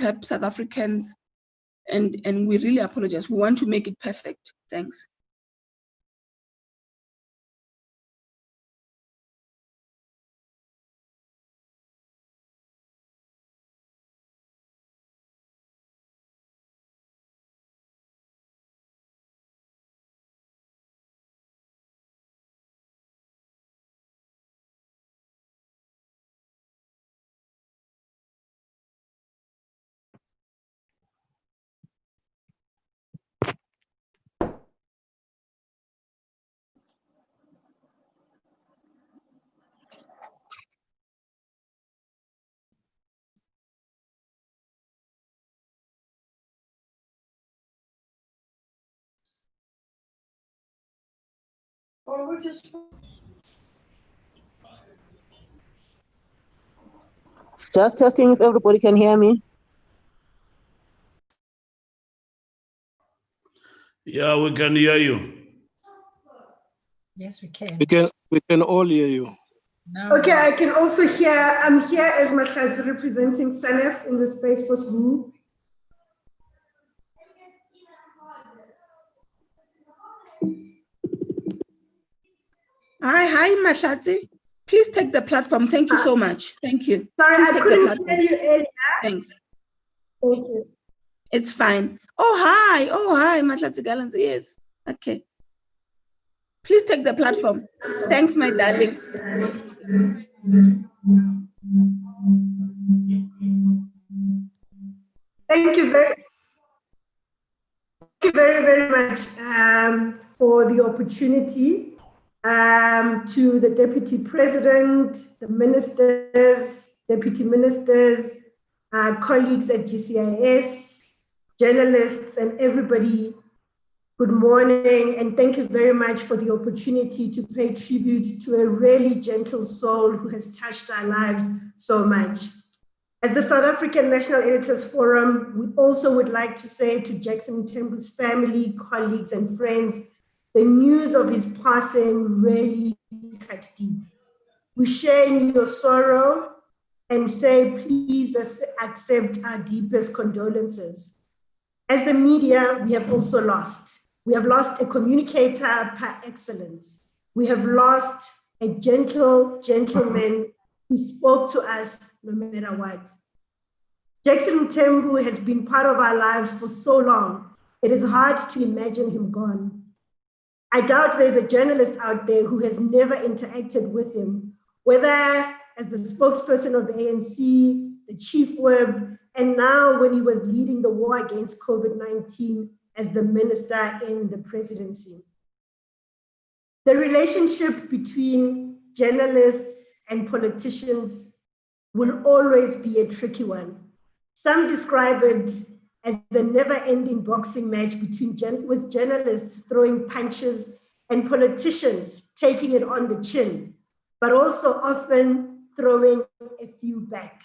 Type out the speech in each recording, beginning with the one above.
help South Africans, and we really apologize. We want to make it perfect. Thanks. Just testing if everybody can hear me. Yeah, we can hear you. Yes, we can. We can all hear you. Now, Okay, I can also hear. I'm here as Mahlatsi representing SANEF in the Space Force group. Hi, Mahlatsi. Please take the platform. Thank you so much. Thank you. Sorry, Please I take couldn't hear you earlier. Thanks. Thank you. It's fine. Oh, hi, Mahlatsi Gallanz. Yes. Okay. Please take the platform. Thanks, my darling. Thank you very much for the opportunity. To the Deputy President, the ministers, deputy ministers, colleagues at GCIS, journalists, and everybody, good morning, and thank you very much for the opportunity to pay tribute to a really gentle soul who has touched our lives so much. As the South African National Editors Forum, we also would like to say to Jackson Mphikwa's family, colleagues, and friends, the news of his passing really cut deep. We share in your sorrow and say, please accept our deepest condolences. As the media, we have also lost. We have lost a communicator par excellence. We have lost a gentleman who spoke to us no matter what. Jackson Mphikwa has been part of our lives for so long. It is hard to imagine him gone. I doubt there's a journalist out there who has never interacted with him, whether as the spokesperson of the ANC, the chief whip, and now when he was leading the war against COVID-19 as the minister in the presidency. The relationship between journalists and politicians will always be a tricky one. Some describe it as the never-ending boxing match with journalists throwing punches and politicians taking it on the chin, but also often throwing a few back.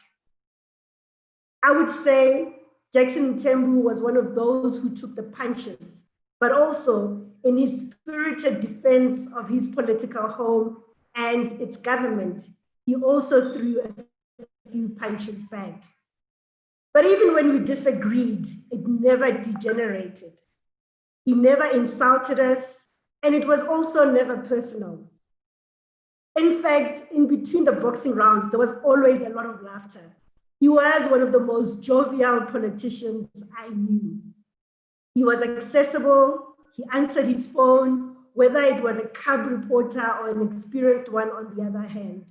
I would say Jackson Mphikwa was one of those who took the punches, but also in his spirited defense of his political home and its government, he also threw a few punches back. But even when we disagreed, it never degenerated. He never insulted us, and it was also never personal. In fact, in between the boxing rounds, there was always a lot of laughter. He was one of the most jovial politicians I knew. He was accessible, he answered his phone, whether it was a cub reporter or an experienced one on the other hand.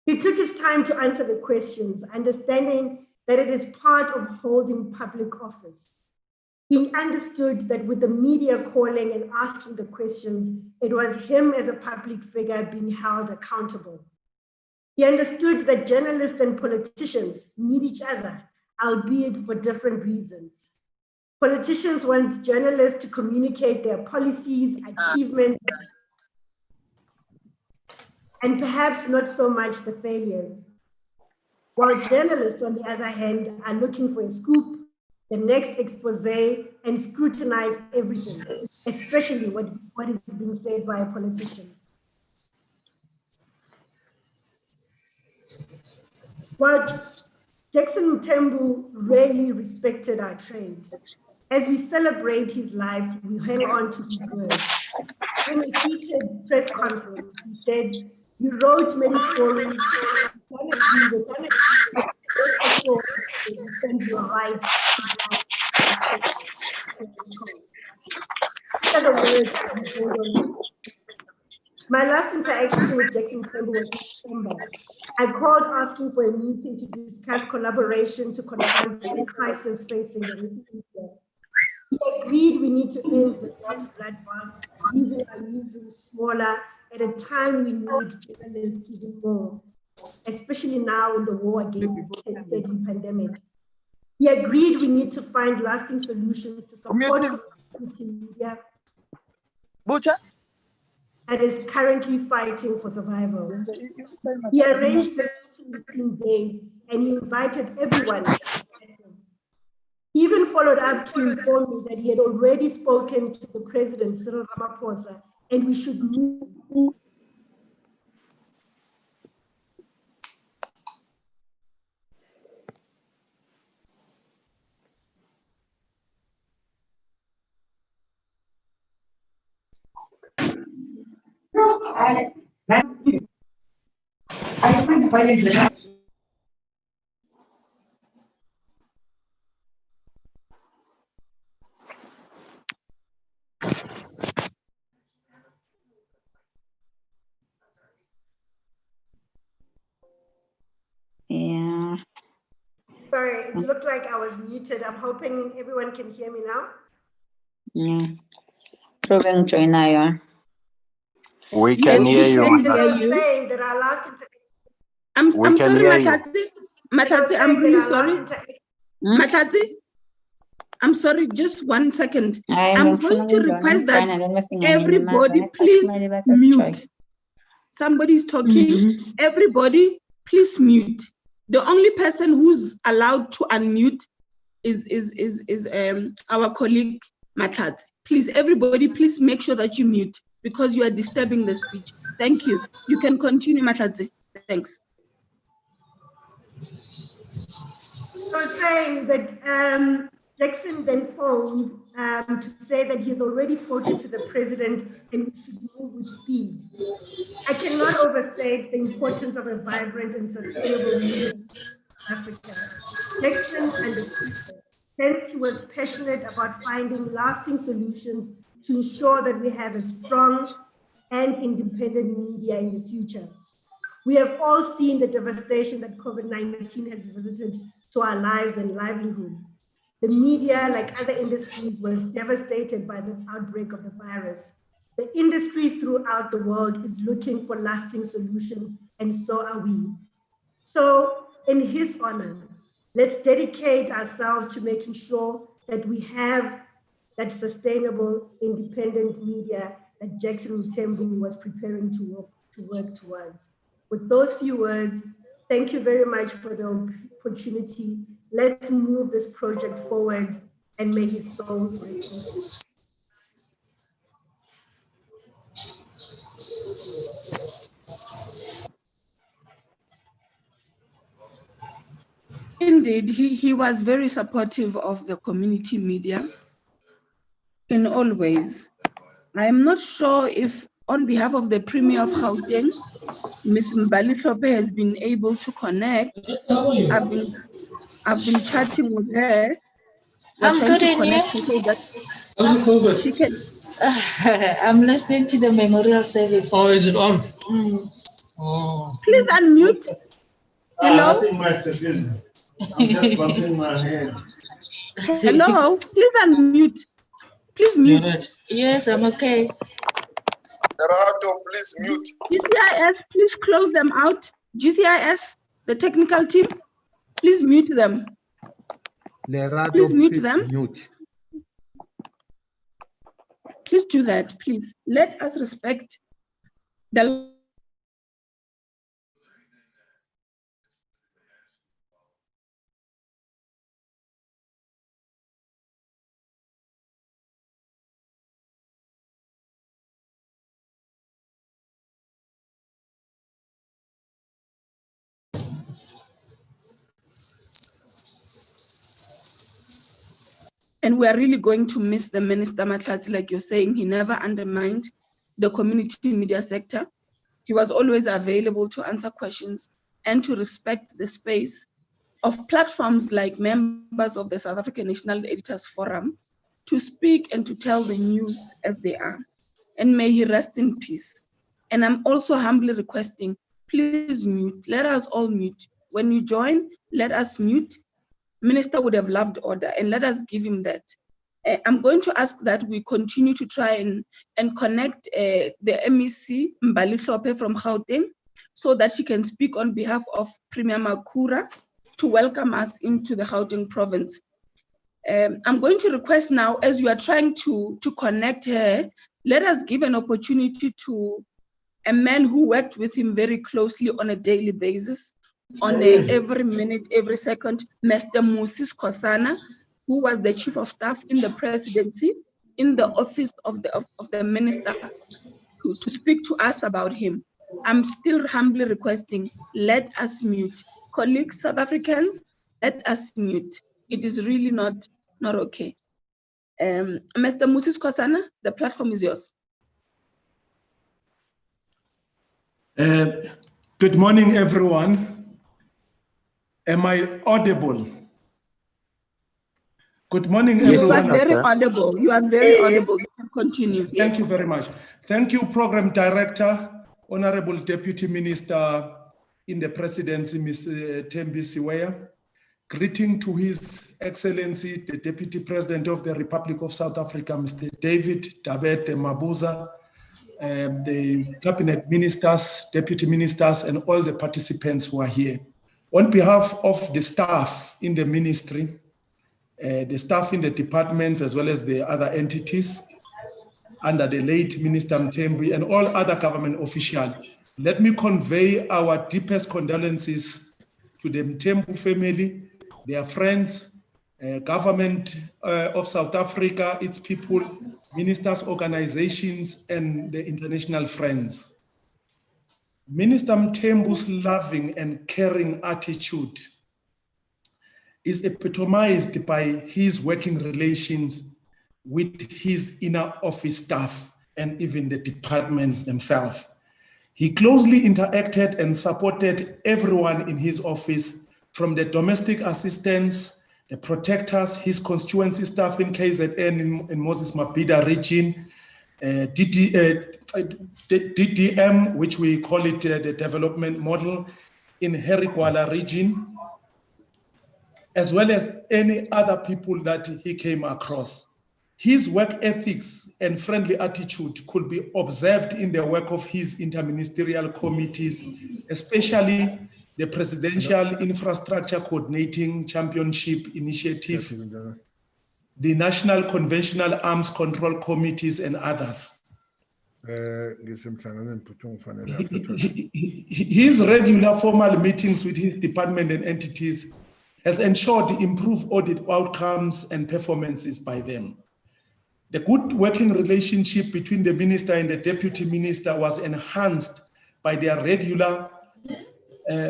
He took his time to answer the questions, understanding that it is part of holding public office. He understood that with the media calling and asking the questions, it was him as a public figure being held accountable. He understood that journalists and politicians need each other, albeit for different reasons. Politicians want journalists to communicate their policies, achievements, and perhaps not so much the failures. While journalists, on the other hand, are looking for a scoop, the next expose, and scrutinize everything, especially what is being said by a politician. While Jackson Mphikwa really respected our trade. As we celebrate his life, we hang on to his words. In a heated press conference, he said, "You wrote many stories, you can agree with them, but rest assured they defend your right to life and safety." These are the words that we hold on to. My last interaction with Jackson Mphikwa was in December. I called asking for a meeting to discuss collaboration to confront the crisis facing the media. He agreed we need to end the God's bloodbath, using our newsroom smaller at a time we need journalists even more, especially now in the war against the deadly pandemic. He agreed we need to find lasting solutions to support community media that is currently fighting for survival. He arranged the meeting within days and he invited everyone. He even followed up to inform me that he had already spoken to the president, Cyril Ramaphosa, and we should move. Yeah. Sorry, it looked like I was muted. I'm hoping everyone can hear me now. Yeah. Proving China. We Yes, can hear we you. can And I hear was you. saying that our last interaction. I'm We can sorry, hear you. Matati. Matati, I'm really sorry. Hmm? Matati, I'm sorry, just 1 second. I'm I'm going to request that everybody please mute. mute. Somebody's talking. Everybody, please mute. The only person who's allowed to unmute is our colleague Matati. Please, everybody, please make sure that you mute because you are disturbing the speech. Thank you. You can continue, Matati. Thanks. I was saying that Jackson then phoned to say that he has already spoken to the president and we should move with speed. I cannot overstate the importance of a vibrant and sustainable media in Africa. Jackson understood this. Hence, he was passionate about finding lasting solutions to ensure that we have a strong and independent media in the future. We have all seen the devastation that COVID-19 has visited to our lives and livelihoods. The media, like other industries, was devastated by the outbreak of the virus. The industry throughout the world is looking for lasting solutions, and so are we. So, in his honor, let's dedicate ourselves to making sure that we have that sustainable, independent media that Jackson Mphikwa was preparing to work towards. With those few words, thank you very much for the opportunity. Let's move this project forward and may his soul rest in peace. Indeed, he was very supportive of the community media in all ways. I am not sure if on behalf of the Premier of Gauteng, Ms. Mbali Sope has been able to connect. I've been chatting with her. We're I'm trying good to in connect her so that she can. I'm listening to the memorial service. Oh, is it on? Oh. Please unmute. Hello? Nothing much, it is. I'm just bumping my head. Hello? Please unmute. Please You're mute. right. Yes, I'm okay. Lerato, please mute. GCIS, please close them out. GCIS, the technical team, please mute them. Please mute them. Mute. Please do that, please. Let us respect the And we are really going to miss the Minister Matlati, like you're saying. He never undermined the community media sector. He was always available to answer questions and to respect the space of platforms like members of the South African National Editors Forum to speak and to tell the news as they are. And may he rest in peace. And I'm also humbly requesting, please mute, let us all mute. When you join, let us mute. Minister would have loved order, and let us give him that. I'm going to ask that we continue to try and connect the MEC, Mbali Hlope from Gauteng, so that she can speak on behalf of Premier Makhura to welcome us into the Gauteng province. I'm going to request now, as you are trying to connect her, let us give an opportunity to a man who worked with him very closely on a daily basis, on every minute, every second, Mr. Moses Kosana, who was the chief of staff in the presidency, in the office of the minister, to speak to us about him. I'm still humbly requesting, let us mute. Colleagues, South Africans, let us mute. It is really not okay. Mr. Moses Kosana, the platform is yours. Good morning, everyone. Am I audible? Good morning, Yes, everyone. You are very audible. You are very audible. You can continue. Thank you very much. Thank you, Program Director, Honorable Deputy Minister in the Presidency, Mr. Mphikwa. Greeting to His Excellency, the Deputy President of the Republic of South Africa, Mr. David Dabete Mabuza, the Cabinet Ministers, Deputy Ministers, and all the participants who are here. On behalf of the staff in the ministry, the staff in the departments, as well as the other entities under the late Minister Mthembu and all other government officials, let me convey our deepest condolences to the Mthembu family, their friends, government of South Africa, its people, ministers, organizations, and the international friends. Minister Mthembu's loving and caring attitude is epitomized by his working relations with his inner office staff and even the departments themselves. He closely interacted and supported everyone in his office, from the domestic assistants, the protectors, his constituency staff in KZN in Moses Mabhida region, DDM, which we call it the development model in Herigwala region, as well as any other people that he came across. His work ethics and friendly attitude could be observed in the work of his interministerial committees, especially the Presidential Infrastructure Coordinating Championship Initiative, the National Conventional Arms Control Committees, and others. His regular formal meetings with his department and entities has ensured improved audit outcomes and performances by them. The good working relationship between the minister and the deputy minister was enhanced by their regular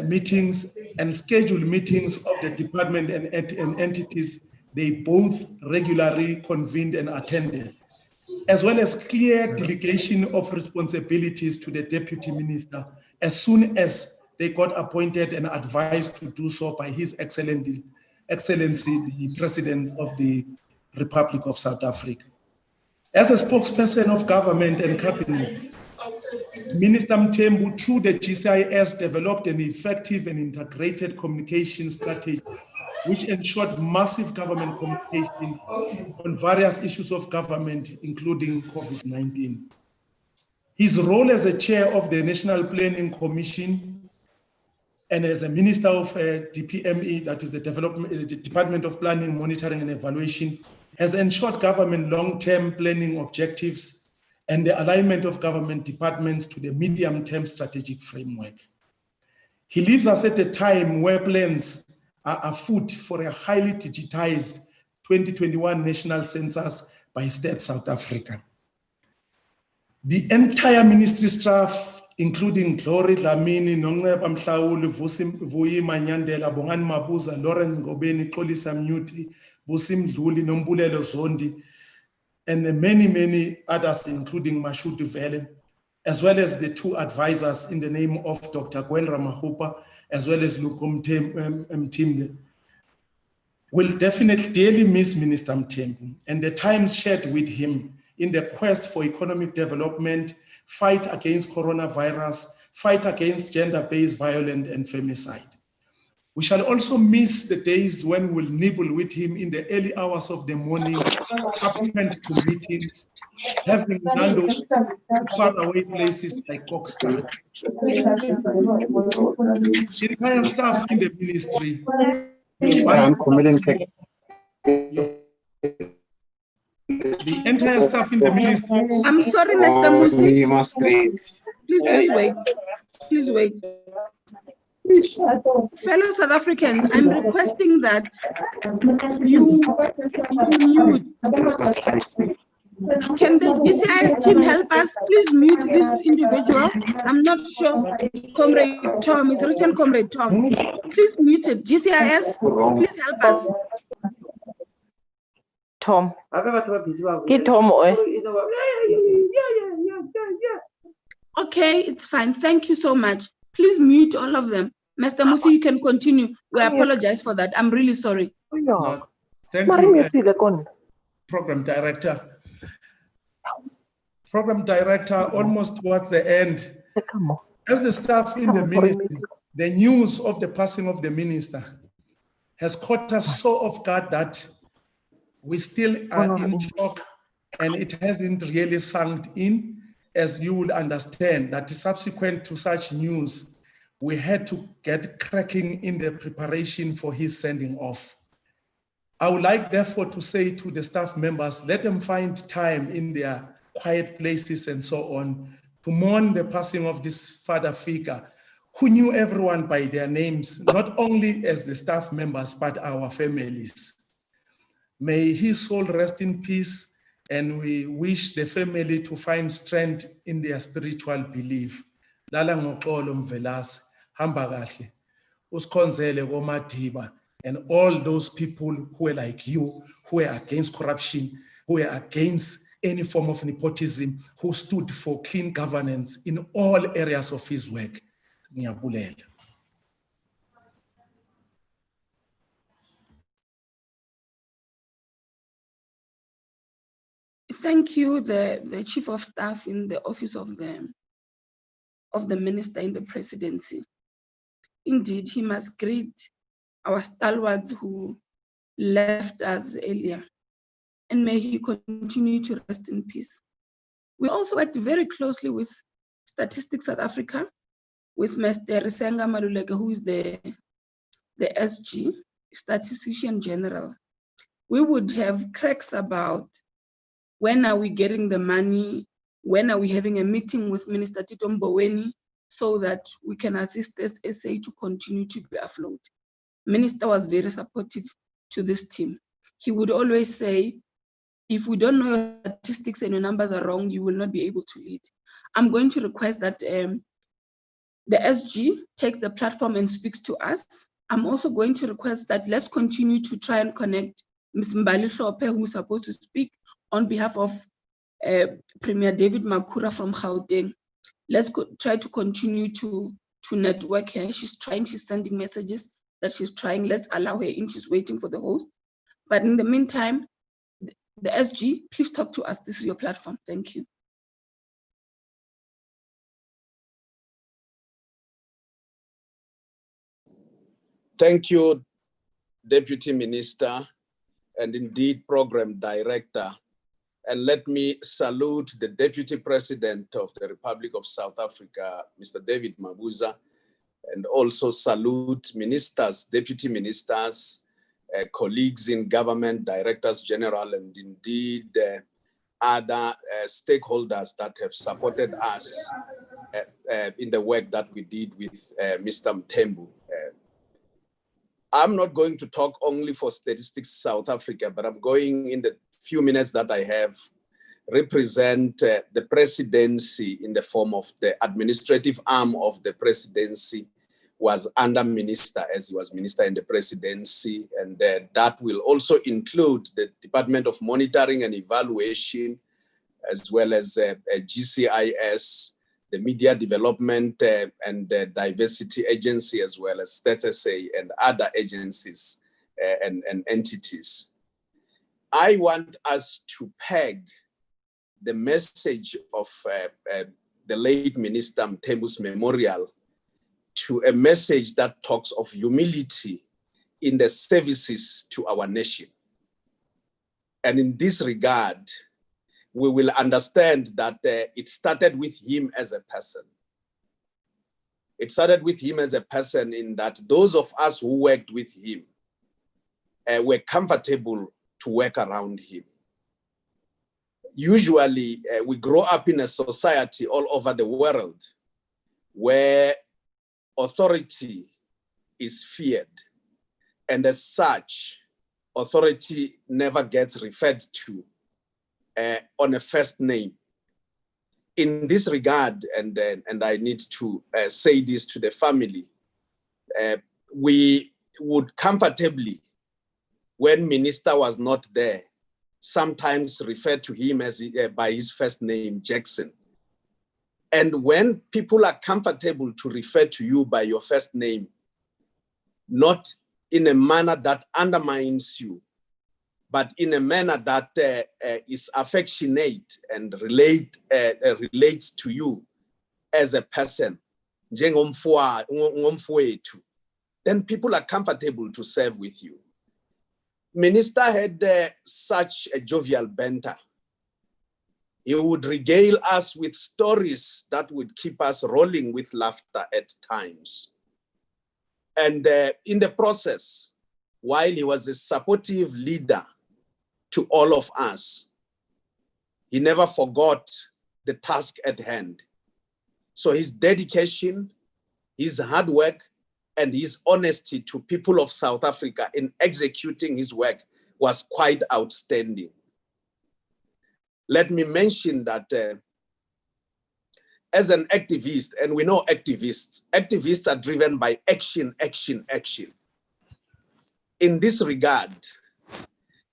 meetings and scheduled meetings of the department and entities they both regularly convened and attended, as well as clear delegation of responsibilities to the deputy minister as soon as they got appointed and advised to do so by His Excellency, the President of the Republic of South Africa. As a spokesperson of government and cabinet, Minister Mthembu, through the GCIS, developed an effective and integrated communication strategy which ensured massive government communication on various issues of government, including COVID-19. His role as a chair of the National Planning Commission and as a minister of DPME, that is the Department of Planning, Monitoring and Evaluation, has ensured government long-term planning objectives and the alignment of government departments to the medium-term strategic framework. He leaves us at a time where plans are afoot for a highly digitized 2021 national census by state South Africa. The entire ministry staff including Glory Dlamini, Nongceba Mhlawuli, Vuyima Nyandela, Bongani Mabuza, Lawrence Ngobeni, Xolisa Mnyuti, Busi Mdluli, Nombulelo Zondi, and many others, including Mashudu Vele, as well as the two advisors in the name of Dr. Gwen Ramahupa, as well as Lukum Mthembu. Will definitely dearly miss Minister Mthembu and the time shared with him in the quest for economic development, fight against coronavirus, fight against gender-based violence and femicide. We shall also miss the days when we'll nibble with him in the early hours of the morning, subsequent to meetings, having Nando far away places like Kokstad. The entire staff in the ministry, the entire staff in the ministry. I'm sorry, Mr. Musi. Please wait. Please wait. Fellow South Africans, I'm requesting that you mute. Can the GCI team help us? Please mute this individual. I'm not sure. Comrade Tom, is written Comrade Tom. Please mute it. GCIS, please help us. Tom. Get Tom. Okay, it's fine. Thank you so much. Please mute all of them. Mr. Musi, you can continue. We apologize for that. I'm really sorry. No, thank you, Program Director. Program Director, almost towards the end. As the staff in the ministry, the news of the passing of the minister has caught us so off guard that we still are in shock, and it hasn't really sunk in, as you will understand that subsequent to such news, we had to get cracking in the preparation for his sending off. I would like therefore to say to the staff members, let them find time in their quiet places and so on to mourn the passing of this father figure who knew everyone by their names, not only as the staff members, but our families. May his soul rest in peace, and we wish the family to find strength in their spiritual belief. Lala ngoxolo Mvelase, hamba kahle, usikhonzele koMadiba, and all those people who are like you, who are against corruption, who are against any form of nepotism, who stood for clean governance in all areas of his work. Ngiyabulela. Thank you, the Chief of Staff in the office of the Minister in the presidency. Indeed, he must greet our stalwarts who left us earlier, and may he continue to rest in peace. We also worked very closely with Statistics South Africa, with Mr. Risenga Maluleke, who is the SG, Statistician General. We would have cracks about when are we getting the money, when are we having a meeting with Minister Tito Mboweni so that we can assist SA to continue to be afloat. Minister was very supportive to this team. He would always say, if we don't know your statistics and your numbers are wrong, you will not be able to lead. I'm going to request that the SG takes the platform and speaks to us. I'm also going to request that let's continue to try and connect Ms. Mbali Hlophe, who is supposed to speak on behalf of Premier David Makhura from Gauteng. Let's try to continue to network her. She's sending messages that she's trying. Let's allow her in. She's waiting for the host. But in the meantime, the SG, please talk to us. This is your platform. Thank you. Thank you, Deputy Minister, and indeed Program Director. And let me salute the Deputy President of the Republic of South Africa, Mr. David Mabuza, and also salute ministers, deputy ministers, colleagues in government, directors general, and indeed other stakeholders that have supported us in the work that we did with Mr. Mthembu. I'm not going to talk only for Statistics South Africa, but I'm going in the few minutes that I have represent the presidency in the form of the administrative arm of the presidency was under minister, as he was minister in the presidency. And that will also include the Department of Monitoring and Evaluation, as well as GCIS, the Media Development and Diversity Agency, as well as StatsSA and other agencies and entities. I want us to peg the message of the late Minister Mthembu's memorial to a message that talks of humility in the services to our nation. And in this regard, we will understand that it started with him as a person. It started with him as a person in that those of us who worked with him were comfortable to work around him. Usually, we grow up in a society all over the world where authority is feared, and as such, authority never gets referred to on a first name. In this regard, and I need to say this to the family, we would comfortably, when minister was not there, sometimes refer to him as by his first name, Jackson. And when people are comfortable to refer to you by your first name, not in a manner that undermines you, but in a manner that is affectionate and relates to you as a person, then people are comfortable to serve with you. Minister had such a jovial banter. He would regale us with stories that would keep us rolling with laughter at times. And in the process, while he was a supportive leader to all of us, he never forgot the task at hand. So his dedication, his hard work, and his honesty to people of South Africa in executing his work was quite outstanding. Let me mention that as an activist, and we know activists are driven by action, action, action. In this regard,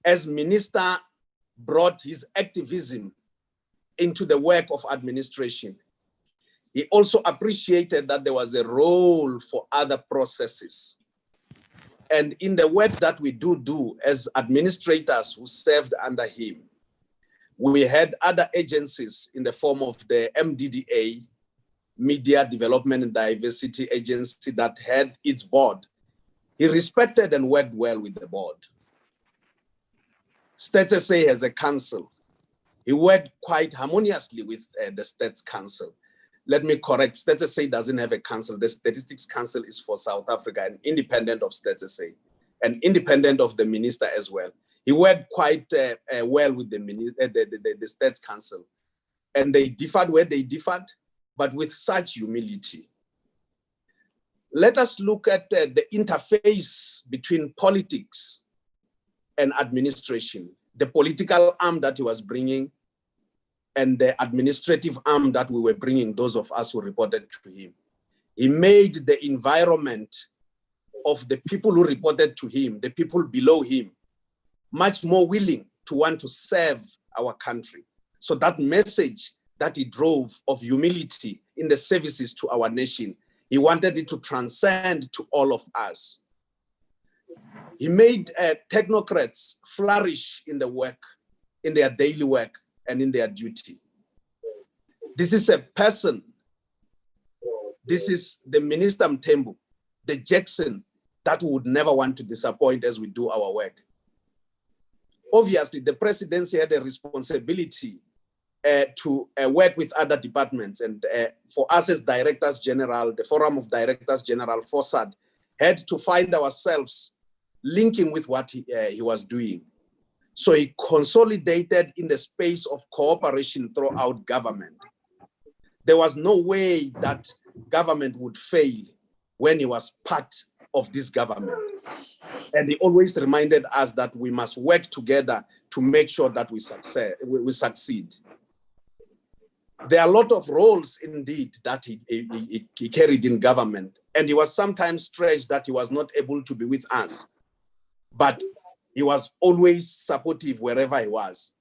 as minister brought his activism into the work of administration, he also appreciated that there was a role for other processes. And in the work that we do as administrators who served under him, we had other agencies in the form of the MDDA, Media Development and Diversity Agency, that had its board. He respected and worked well with the board. StatsSA has a council. He worked quite harmoniously with the Stats Council. Let me correct, StatsSA doesn't have a council. The Statistics Council is for South Africa and independent of StatsSA and independent of the minister as well. He worked quite well with the Stats Council, and they differed where they differed, but with such humility. Let us look at the interface between politics and administration, the political arm that he was bringing and the administrative arm that we were bringing, those of us who reported to him. He made the environment of the people who reported to him, the people below him, much more willing to want to serve our country. So that message that he drove of humility in the services to our nation, he wanted it to transcend to all of us. He made technocrats flourish in the work, in their daily work and in their duty. This is a person, this is the Minister Mthembu, the Jackson that we would never want to disappoint as we do our work. Obviously, the presidency had a responsibility to work with other departments, and for us as Directors General, the Forum of Directors General, FOSAD, had to find ourselves linking with what he was doing. So he consolidated in the space of cooperation throughout government. There was no way that government would fail when he was part of this government. And he always reminded us that we must work together to make sure that we succeed. There are a lot of roles indeed that he carried in government, and he was sometimes stretched that he was not able to be with us, but he was always supportive wherever he was.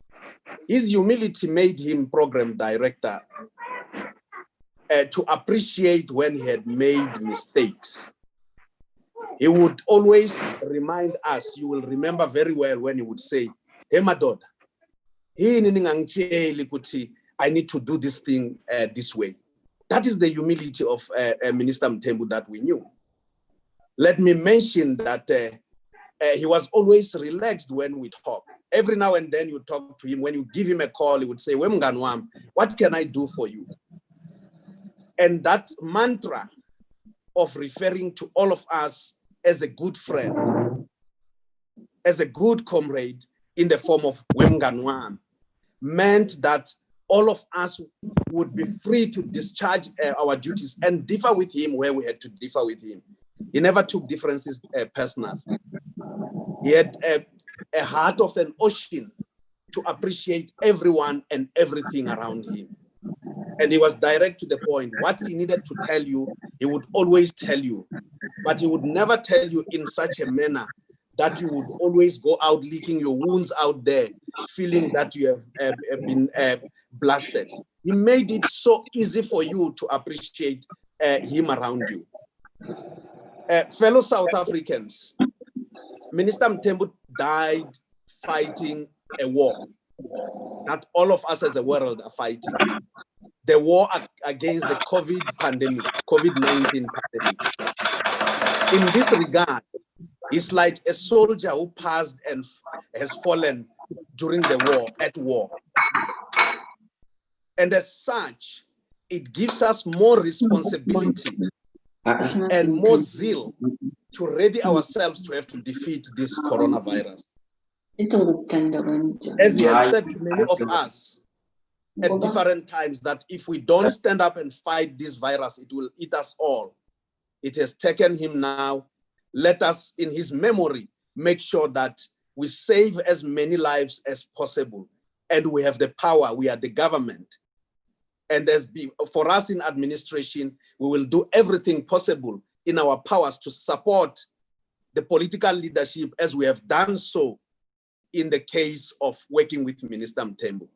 His humility made him program director to appreciate when he had made mistakes. He would always remind us, you will remember very well when he would say, "Hey, Madoda, I need to do this thing this way." That is the humility of Minister Mthembu that we knew. Let me mention that he was always relaxed when we talk. Every now and then you talk to him, when you give him a call, he would say, "Wemnganwam, what can I do for you?" And that mantra of referring to all of us as a good friend, as a good comrade in the form of Wemnganwam, meant that all of us would be free to discharge our duties and differ with him where we had to differ with him. He never took differences personal. He had a heart of an ocean to appreciate everyone and everything around him. And he was direct to the point. What he needed to tell you, he would always tell you. But he would never tell you in such a manner that you would always go out licking your wounds out there, feeling that you have been blasted. He made it so easy for you to appreciate him around you. Fellow South Africans, Minister Mthembu died fighting a war that all of us as a world are fighting. The war against the COVID-19 pandemic. In this regard, it's like a soldier who passed and has fallen during the war, at war. And as such, it gives us more responsibility and more zeal to ready ourselves to have to defeat this coronavirus. As he has said to many of us at different times, that if we don't stand up and fight this virus, it will eat us all. It has taken him now. Let us, in his memory, make sure that we save as many lives as possible. And we have the power, we are the government. And for us in administration, we will do everything possible in our powers to support the political leadership as we have done so in the case of working with Minister Mthembu.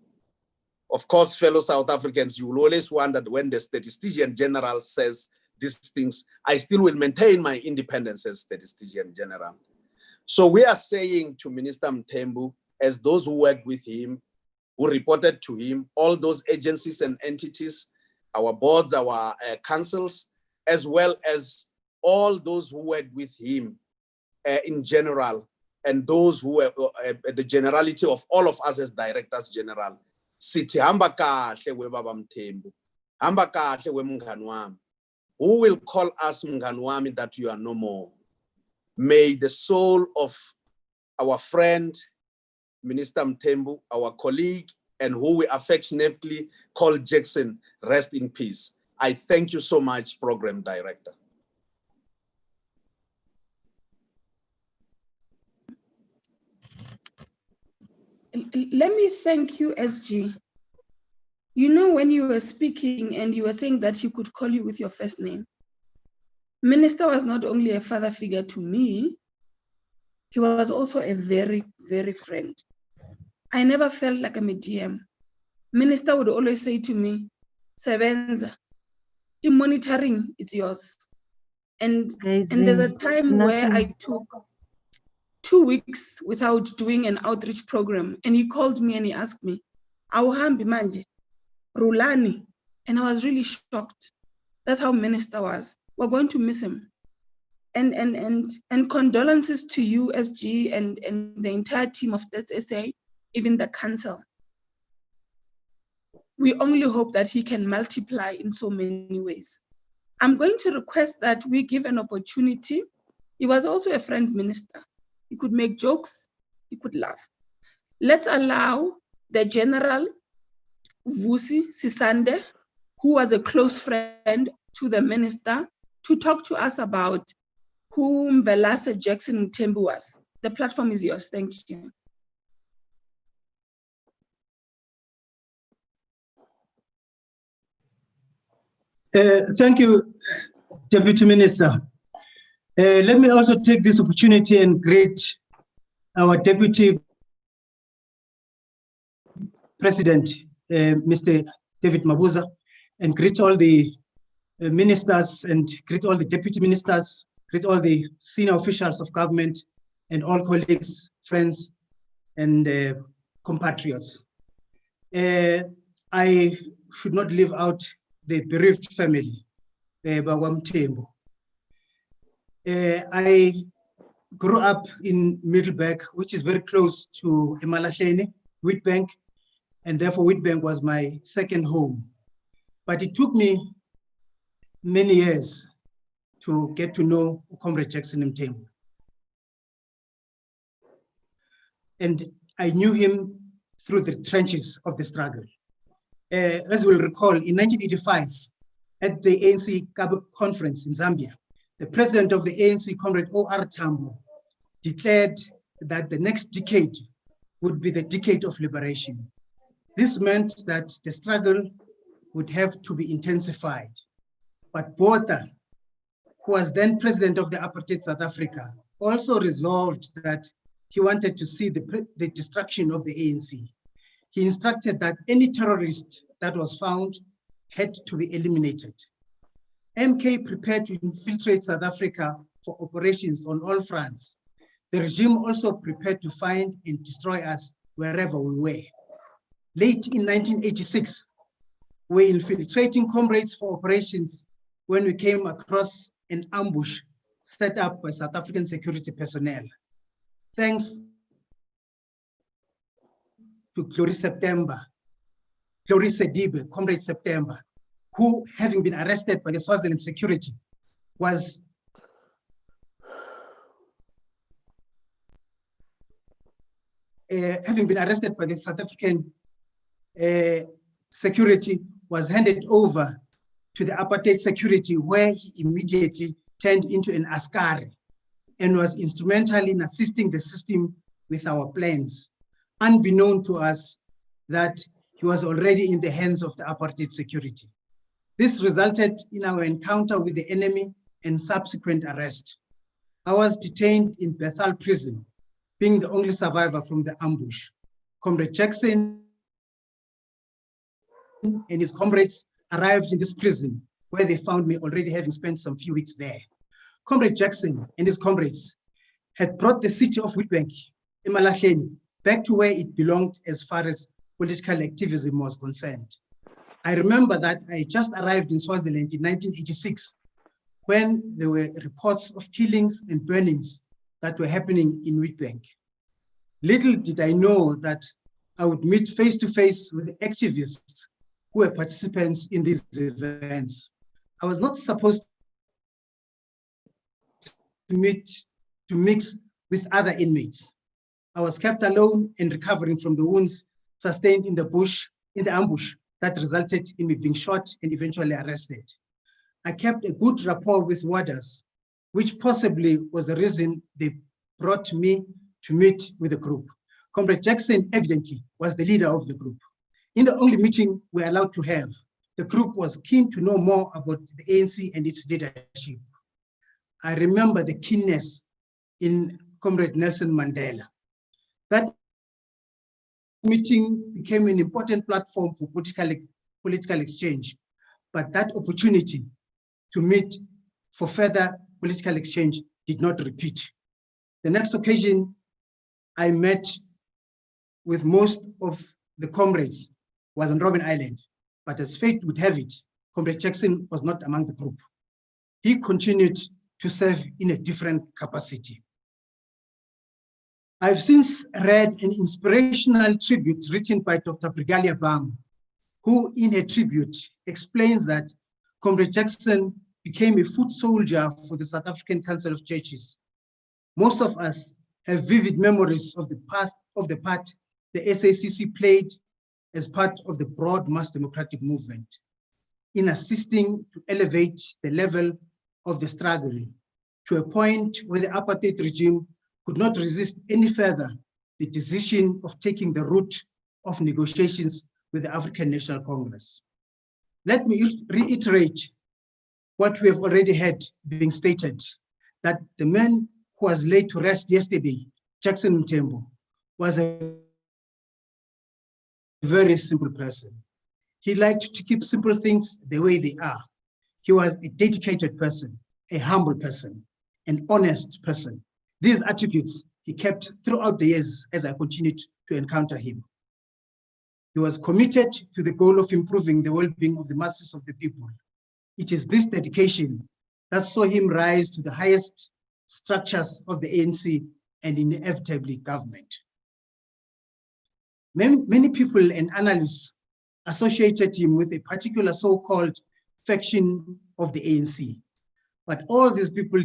Of course, fellow South Africans, you will always wonder when the Statistician General says these things, I still will maintain my independence as Statistician General. So we are saying to Minister Mthembu, as those who worked with him, who reported to him, all those agencies and entities, our boards, our councils, as well as all those who worked with him in general, and those who were the generality of all of us as directors general. Sithi hamba kahle we baba Mthembu, hamba kahle we mngani wami. Who will call us mngani wami that you are no more? May the soul of our friend, Minister Mthembu, our colleague, and who we affectionately call Jackson, rest in peace. I thank you so much, Program Director. Let me thank you, SG. You know, when you were speaking and you were saying that he could call you with your first name, Minister was not only a father figure to me, he was also a very, very friend. I never felt like I'm a DM. Minister would always say to me, Sebenza, in monitoring, it's yours. And there's a time where I took 2 weeks without doing an outreach program. And he called me and he asked me, Awuhambi manje, Rulani. And I was really shocked. That's how Minister was. We're going to miss him. And condolences to you, SG, and the entire team of that SA, even the council. We only hope that he can multiply in so many ways. I'm going to request that we give an opportunity. He was also a friend minister. He could make jokes, he could laugh. Let's allow the General Vusi Sisande, who was a close friend to the minister, to talk to us about who Mvelase Jackson Mphikwa was. The platform is yours. Thank you. Thank you, Deputy Minister. Let me also take this opportunity and greet our Deputy President, Mr. David Mabuza, and greet all the ministers and greet all the deputy ministers, greet all the senior officials of government and all colleagues, friends, and compatriots. I should not leave out the bereaved family, Mphikwa Mthembu. I grew up in Middleburg, which is very close to Emalahleni, Witbank, and therefore Witbank was my second home. But it took me many years to get to know Comrade Jackson Mphikwa. And I knew him through the trenches of the struggle. As we'll recall, in 1985, at the ANC conference in Zambia, the president of the ANC, Comrade O.R. Tambo, declared that the next decade would be the decade of liberation. This meant that the struggle would have to be intensified. But Botha, who was then president of the apartheid South Africa, also resolved that he wanted to see the destruction of the ANC. He instructed that any terrorist that was found had to be eliminated. MK prepared to infiltrate South Africa for operations on all fronts. The regime also prepared to find and destroy us wherever we were. Late in 1986, we were infiltrating comrades for operations when we came across an ambush set up by South African security personnel. Thanks to Glory Sedibe, Comrade September, who, having been arrested by the Swaziland security, was having been arrested by the South African security, was handed over to the apartheid security, where he immediately turned into an askari and was instrumental in assisting the system with our plans, unbeknown to us that he was already in the hands of the apartheid security. This resulted in our encounter with the enemy and subsequent arrest. I was detained in Bethel prison, being the only survivor from the ambush. Comrade Jackson and his comrades arrived in this prison, where they found me already having spent some few weeks there. Comrade Jackson and his comrades had brought the city of Witbank, Emalahleni, back to where it belonged as far as political activism was concerned. I remember that I just arrived in Swaziland in 1986, when there were reports of killings and burnings that were happening in Witbank. Little did I know that I would meet face to face with the activists who were participants in these events. I was not supposed to mix with other inmates. I was kept alone and recovering from the wounds sustained in the ambush that resulted in me being shot and eventually arrested. I kept a good rapport with warders, which possibly was the reason they brought me to meet with the group. Comrade Jackson evidently was the leader of the group. In the only meeting we were allowed to have, the group was keen to know more about the ANC and its leadership. I remember the keenness in Comrade Nelson Mandela. That meeting became an important platform for political exchange, but that opportunity to meet for further political exchange did not repeat. The next occasion I met with most of the comrades was on Robben Island, but as fate would have it, Comrade Jackson was not among the group. He continued to serve in a different capacity. I've since read an inspirational tribute written by Dr. Brigalia Bam, who in a tribute explains that Comrade Jackson became a foot soldier for the South African Council of Churches. Most of us have vivid memories of the part the SACC played as part of the broad mass democratic movement in assisting to elevate the level of the struggle to a point where the apartheid regime could not resist any further the decision of taking the route of negotiations with the African National Congress. Let me reiterate what we have already had being stated, that the man who was laid to rest yesterday, Jackson Mphikwa, was a very simple person. He liked to keep simple things the way they are. He was a dedicated person, a humble person, an honest person. These attributes he kept throughout the years as I continued to encounter him. He was committed to the goal of improving the well-being of the masses of the people. It is this dedication that saw him rise to the highest structures of the ANC and inevitably government. Many people and analysts associated him with a particular so-called faction of the ANC. But all these people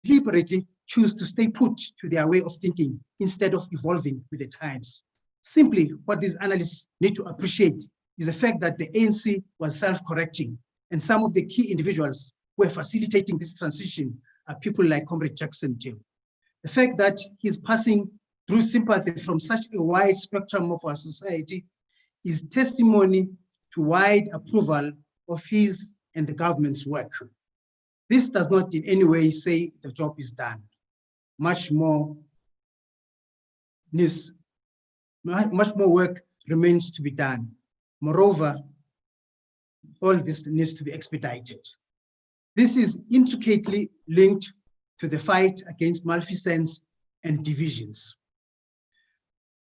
deliberately choose to stay put to their way of thinking instead of evolving with the times. Simply, what these analysts need to appreciate is the fact that the ANC was self-correcting, and some of the key individuals who were facilitating this transition are people like Comrade Jackson Mphikwa. The fact that he's passing through sympathy from such a wide spectrum of our society is testimony to wide approval of his and the government's work. This does not in any way say the job is done. Much more work remains to be done. Moreover, all this needs to be expedited. This is intricately linked to the fight against malfeasance and divisions.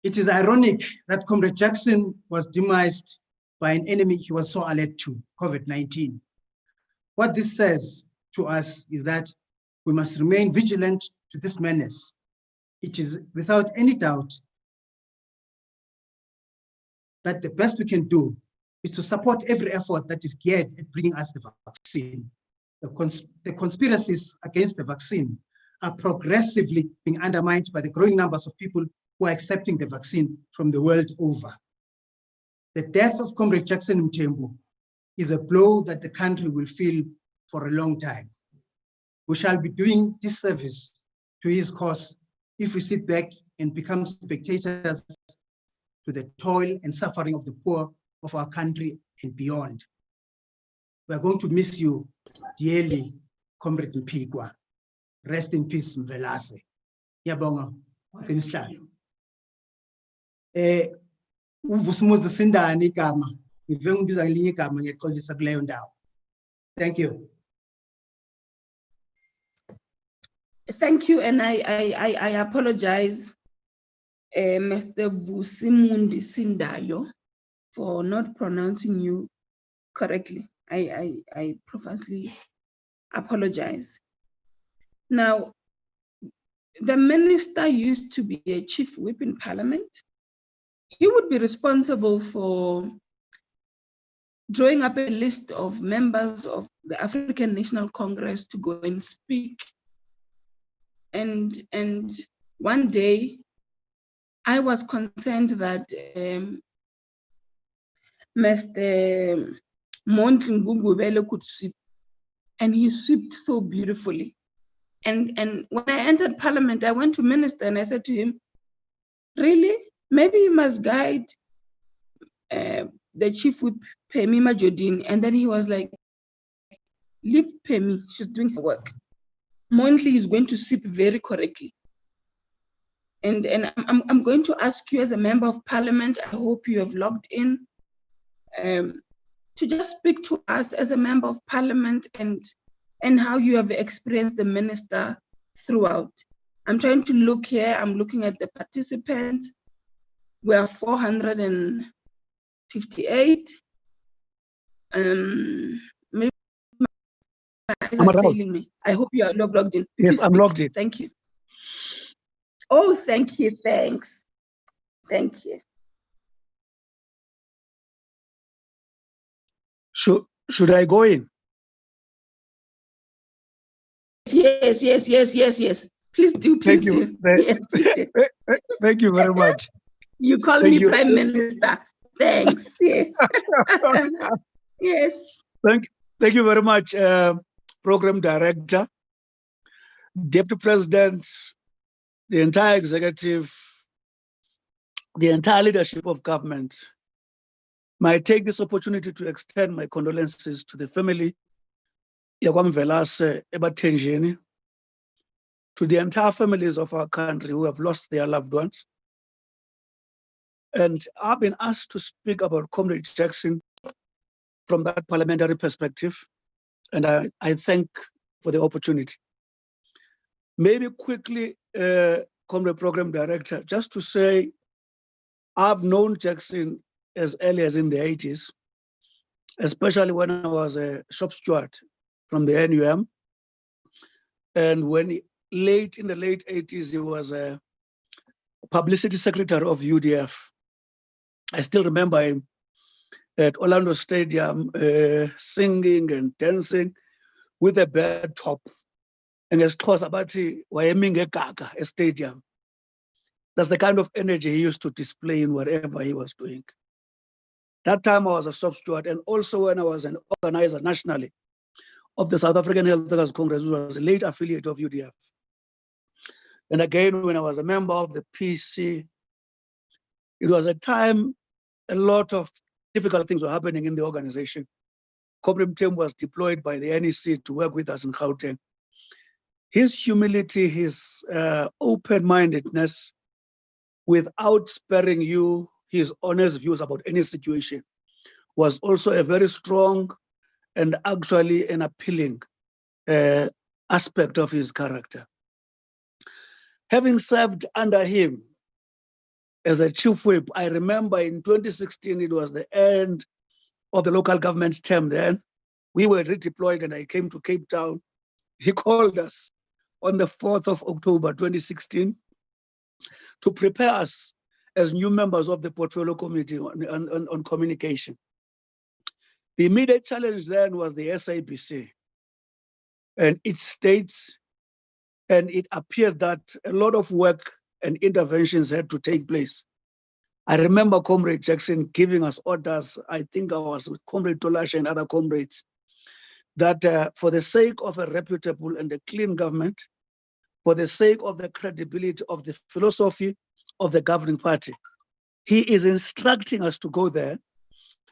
It is ironic that Comrade Jackson was demised by an enemy he was so alert to, COVID-19. What this says to us is that we must remain vigilant to this menace. It is without any doubt that the best we can do is to support every effort that is geared at bringing us the vaccine. The conspiracies against the vaccine are progressively being undermined by the growing numbers of people who are accepting the vaccine from the world over. The death of Comrade Jackson Mphikwa is a blow that the country will feel for a long time. We shall be doing disservice to his cause if we sit back and become spectators to the toil and suffering of the poor of our country and beyond. We are going to miss you dearly, Comrade Mphikwa. Rest in peace, Mvelase. Yabonga, Mhlalo. Uvusumuzi sindani igama. Ngive ngibiza ngelinye igama ngiyaxolisa kuleyo ndawo. Thank you. Thank you, and I apologize, Mr. Vusimundi Sindayo, for not pronouncing you correctly. I profusely apologize. Now, the minister used to be a chief whip in parliament. He would be responsible for drawing up a list of members of the African National Congress to go and speak. And one day, I was concerned that Mr. Montling could sweep, and he swept so beautifully. And when I entered parliament, I went to Minister and I said to him, really? Maybe you must guide the chief whip, Phemima Jodini. And then he was like, leave Phemi, she's doing her work. Montling is going to sweep very correctly. And I'm going to ask you as a member of parliament, I hope you have logged in, to just speak to us as a member of parliament and how you have experienced the minister throughout. I'm trying to look here, I'm looking at the participants. We are 458. Maybe my eyes are failing me. I hope you are logged in. Yes, Please I'm speak. logged in. Thank you. Oh, thank you, thanks. Thank you. Should I go in? Yes. Please do, please do. Yes, please do. Thank you very much. You call me Prime Minister. Thanks, yes. Yes. Thank you very much, Program Director, Deputy President, the entire executive, the entire leadership of government. May I take this opportunity to extend my condolences to the family, yakwamvelase ebathenjini, to the entire families of our country who have lost their loved ones. And I've been asked to speak about Comrade Jackson from that parliamentary perspective, and I thank for the opportunity. Maybe quickly, Comrade Program Director, just to say, I've known Jackson as early as in the 80s, especially when I was a shop steward from the NUM. And when in the late 80s, he was a publicity secretary of UDF. I still remember him at Orlando Stadium singing and dancing with a bad top. And as Abati Wayeming Gaga, a stadium. That's the kind of energy he used to display in whatever he was doing. That time I was a shop steward, and also when I was an organizer nationally of the South African Health Workers Congress, who was a late affiliate of UDF. And again, when I was a member of the PC, it was a time a lot of difficult things were happening in the organization. Comrade Mthembu was deployed by the NEC to work with us in Gauteng. His humility, his open-mindedness, without sparing you his honest views about any situation, was also a very strong and actually an appealing aspect of his character. Having served under him as a chief whip, I remember in 2016, it was the end of the local government term then. We were redeployed and I came to Cape Town. He called us on the 4th of October, 2016, to prepare us as new members of the Portfolio Committee on communication. The immediate challenge then was the SABC and its states, and it appeared that a lot of work and interventions had to take place. I remember Comrade Jackson giving us orders, I think I was with Comrade Tolashe and other comrades, that for the sake of a reputable and a clean government, for the sake of the credibility of the philosophy of the governing party, he is instructing us to go there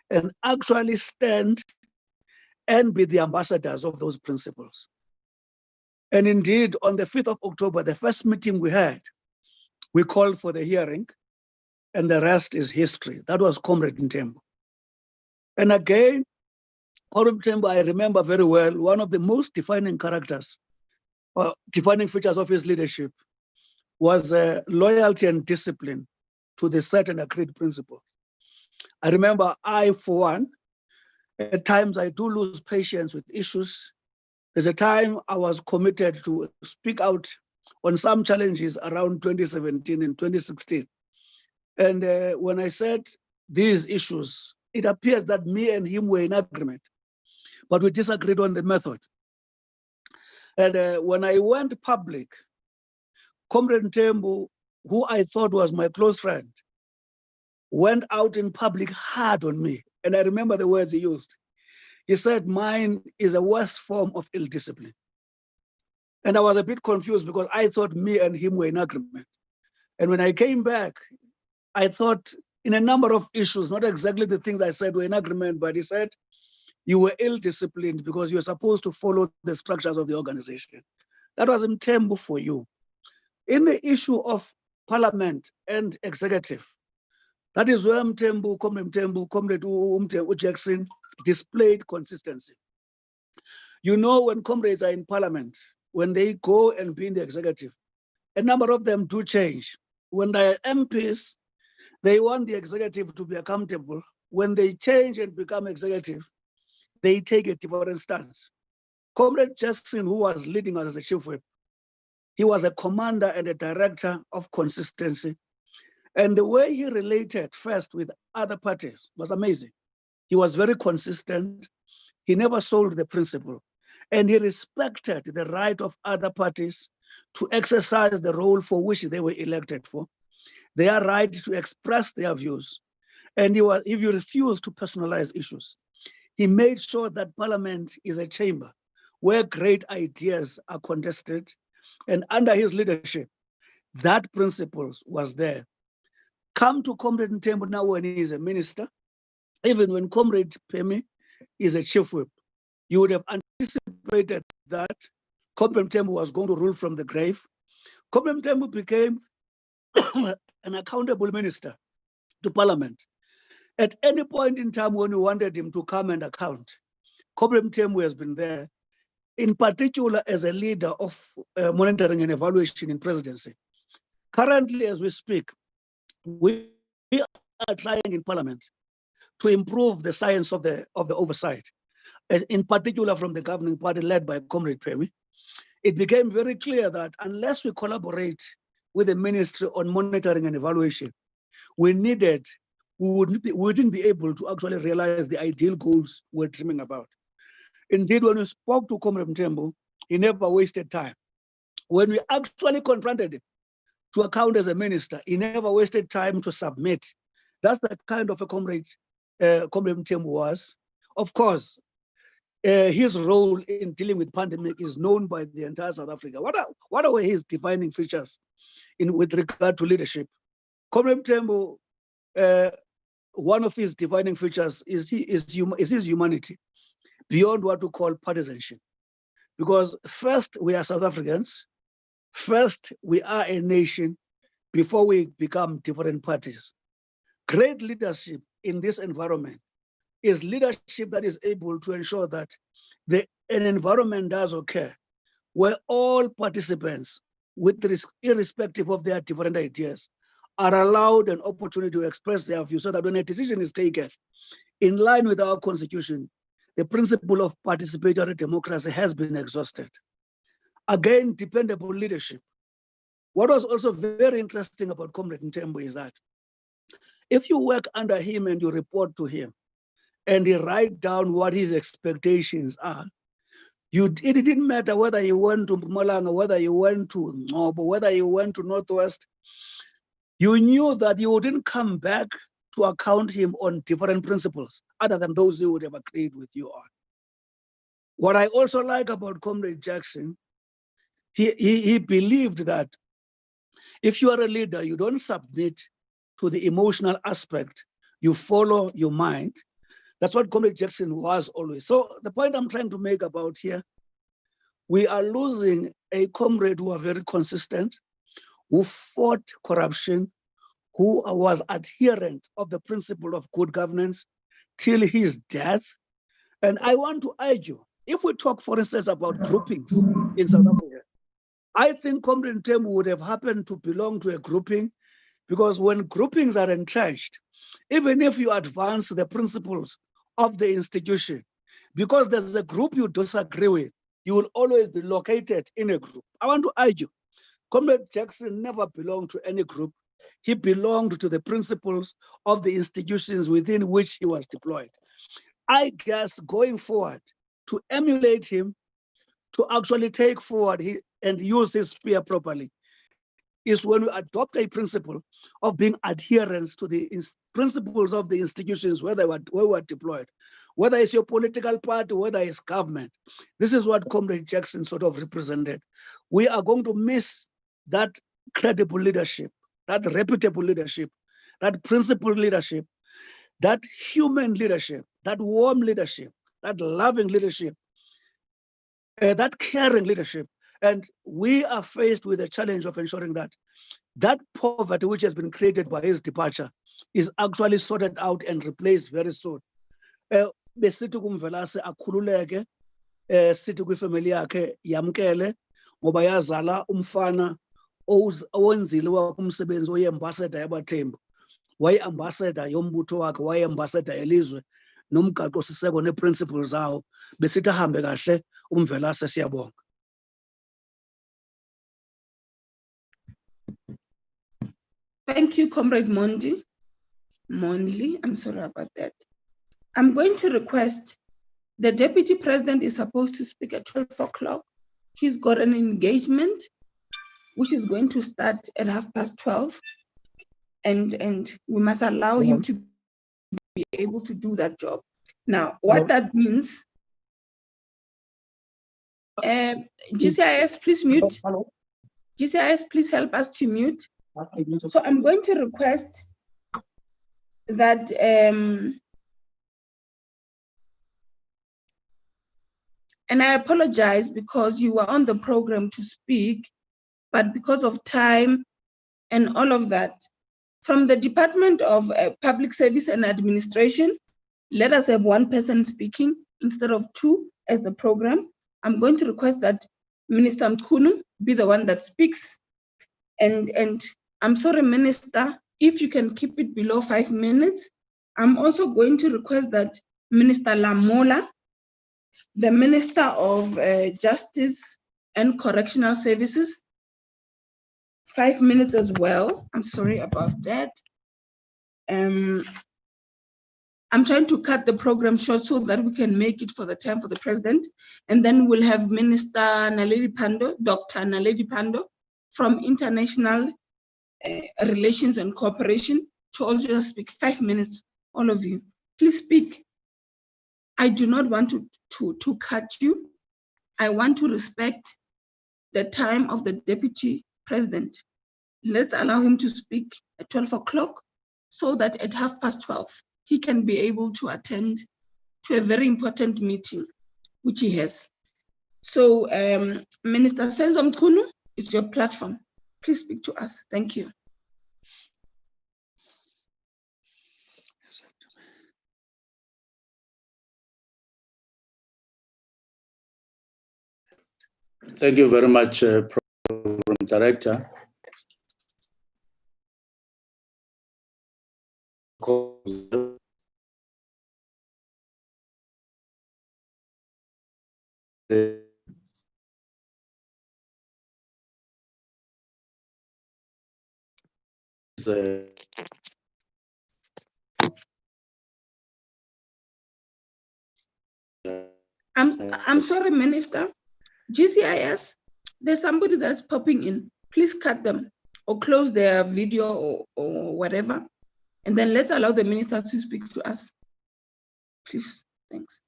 and actually stand and be the ambassadors of those principles. And indeed, on the 5th of October, the first meeting we had, we called for the hearing, and the rest is history. That was Comrade Mthembu. And again, Comrade Mthembu, I remember very well, one of the most defining characters, or defining features of his leadership was loyalty and discipline to the set and agreed principle. I remember I, for one, at times I do lose patience with issues. There's a time I was committed to speak out on some challenges around 2017 and 2016. And when I said these issues, it appears that me and him were in agreement, but we disagreed on the method. And when I went public, Comrade Mthembu, who I thought was my close friend, went out in public hard on me. And I remember the words he used. He said, mine is a worst form of ill discipline. And I was a bit confused because I thought me and him were in agreement. And when I came back, I thought in a number of issues, not exactly the things I said were in agreement, but he said, you were ill-disciplined because you're supposed to follow the structures of the organization. That was Mthembu for you. In the issue of parliament and executive, that is where Mthembu, Comrade Jackson displayed consistency. You know, when comrades are in parliament, when they go and be in the executive, a number of them do change. When they are MPs, they want the executive to be accountable. When they change and become executive, they take a different stance. Comrade Jackson, who was leading us as a chief whip, he was a commander and a director of consistency. And the way he related first with other parties was amazing. He was very consistent. He never sold the principle. And he respected the right of other parties to exercise the role for which they were elected for. Their right to express their views. And if you refuse to personalize issues, He made sure that Parliament is a chamber where great ideas are contested, and under his leadership, that principles was there. Come to Comrade Mthembu now when he is a minister, even when Comrade Pemi is a chief whip, you would have anticipated that Comrade Mthembu was going to rule from the grave. Comrade Mthembu became an accountable minister to Parliament. At any point in time when we wanted him to come and account, Comrade Mthembu has been there, in particular as a leader of monitoring and evaluation in presidency. Currently, as we speak, we are trying in Parliament to improve the science of the oversight, in particular from the governing party led by Comrade Pemi. It became very clear that unless we collaborate with the Ministry on monitoring and evaluation, we wouldn't be able to actually realize the ideal goals we're dreaming about. Indeed, when we spoke to Comrade Mthembu, he never wasted time. When we actually confronted him to account as a minister, he never wasted time to submit. That's the kind of a Comrade Mthembu was. Of course, his role in dealing with pandemic is known by the entire South Africa. What are his defining features with regard to leadership? Comrade Mthembu, one of his defining features is his humanity, beyond what we call partisanship. Because first, we are South Africans. First, we are a nation before we become different parties. Great leadership in this environment is leadership that is able to ensure that an environment does occur where all participants, irrespective of their different ideas, are allowed an opportunity to express their views, so that when a decision is taken in line with our constitution, the principle of participatory democracy has been exhausted. Again, dependable leadership. What was also very interesting about Comrade Mthembu is that if you work under him and you report to him, and he write down what his expectations are, it didn't matter whether you went to Mpumalanga, whether you went to Ngobo, whether you went to Northwest, you knew that you wouldn't come back to account him on different principles other than those he would have agreed with you on. What I also like about Comrade Jackson, he believed that if you are a leader, you don't submit to the emotional aspect, you follow your mind. That's what Comrade Jackson was always. So the point I'm trying to make about here, we are losing a comrade who was very consistent, who fought corruption, who was adherent of the principle of good governance till his death. And I want to argue, if we talk, for instance, about groupings in South Africa, I think Comrade Mthembu would have happened to belong to a grouping, because when groupings are entrenched, even if you advance the principles of the institution, because there's a group you disagree with, you will always be located in a group. I want to argue, Comrade Jackson never belonged to any group. He belonged to the principles of the institutions within which he was deployed. I guess going forward, to emulate him, to actually take forward and use his spear properly, is when we adopt a principle of being adherents to the principles of the institutions where we were deployed, whether it's your political party, whether it's government. This is what Comrade Jackson sort of represented. We are going to miss that credible leadership, that reputable leadership, that principled leadership, that human leadership, that warm leadership, that loving leadership, that caring leadership. And we are faced with the challenge of ensuring that that poverty which has been created by his departure is actually sorted out and replaced very soon. Besithi kumvelase akhululeke, sithi kwifamily yakhe yamkele ngoba yazala umfana owenzile umsebenzi oyi-ambassador yabaThembu, wayi-ambassador yombutho wakhe, wayi-ambassador yelizwe nomgaqo siseko ne-principles zawo. Besithi ahambe kahle umvelase, siyabonga. Thank you, Comrade Mondli. I'm sorry about that. I'm going to request the Deputy President is supposed to speak at 12 o'clock. He's got an engagement which is going to start at 12:30, and we must allow him to be able to do that job. Now, what that means, GCIS, please mute. GCIS, please help us to mute. So I'm going to request that and I apologize because you were on the program to speak, but because of time and all of that, from the Department of Public Service and Administration, let us have one person speaking instead of two as the program. I'm going to request that Minister Mkhunu be the one that speaks. And I'm sorry, Minister, if you can keep it below 5 minutes. I'm also going to request that Minister Lamola, the Minister of Justice and Correctional Services, 5 minutes as well. I'm sorry about that. I'm trying to cut the program short so that we can make it for the time for the president. And then we'll have Minister Naledi Pandor, Dr. Naledi Pandor from International Relations and Cooperation to also speak 5 minutes, all of you. Please speak. I do not want to cut you. I want to respect the time of the Deputy President. Let's allow him to speak at 12 o'clock so that at 12:30, he can be able to attend to a very important meeting, which he has. So, Minister Senzo Mkhunu, it's your platform. Please speak to us. Thank you. Thank you very much, Program Director. I'm sorry, Minister. GCIS, there's somebody that's popping in. Please cut them or close their video or whatever. And then let's allow the minister to speak to us. Please, thanks.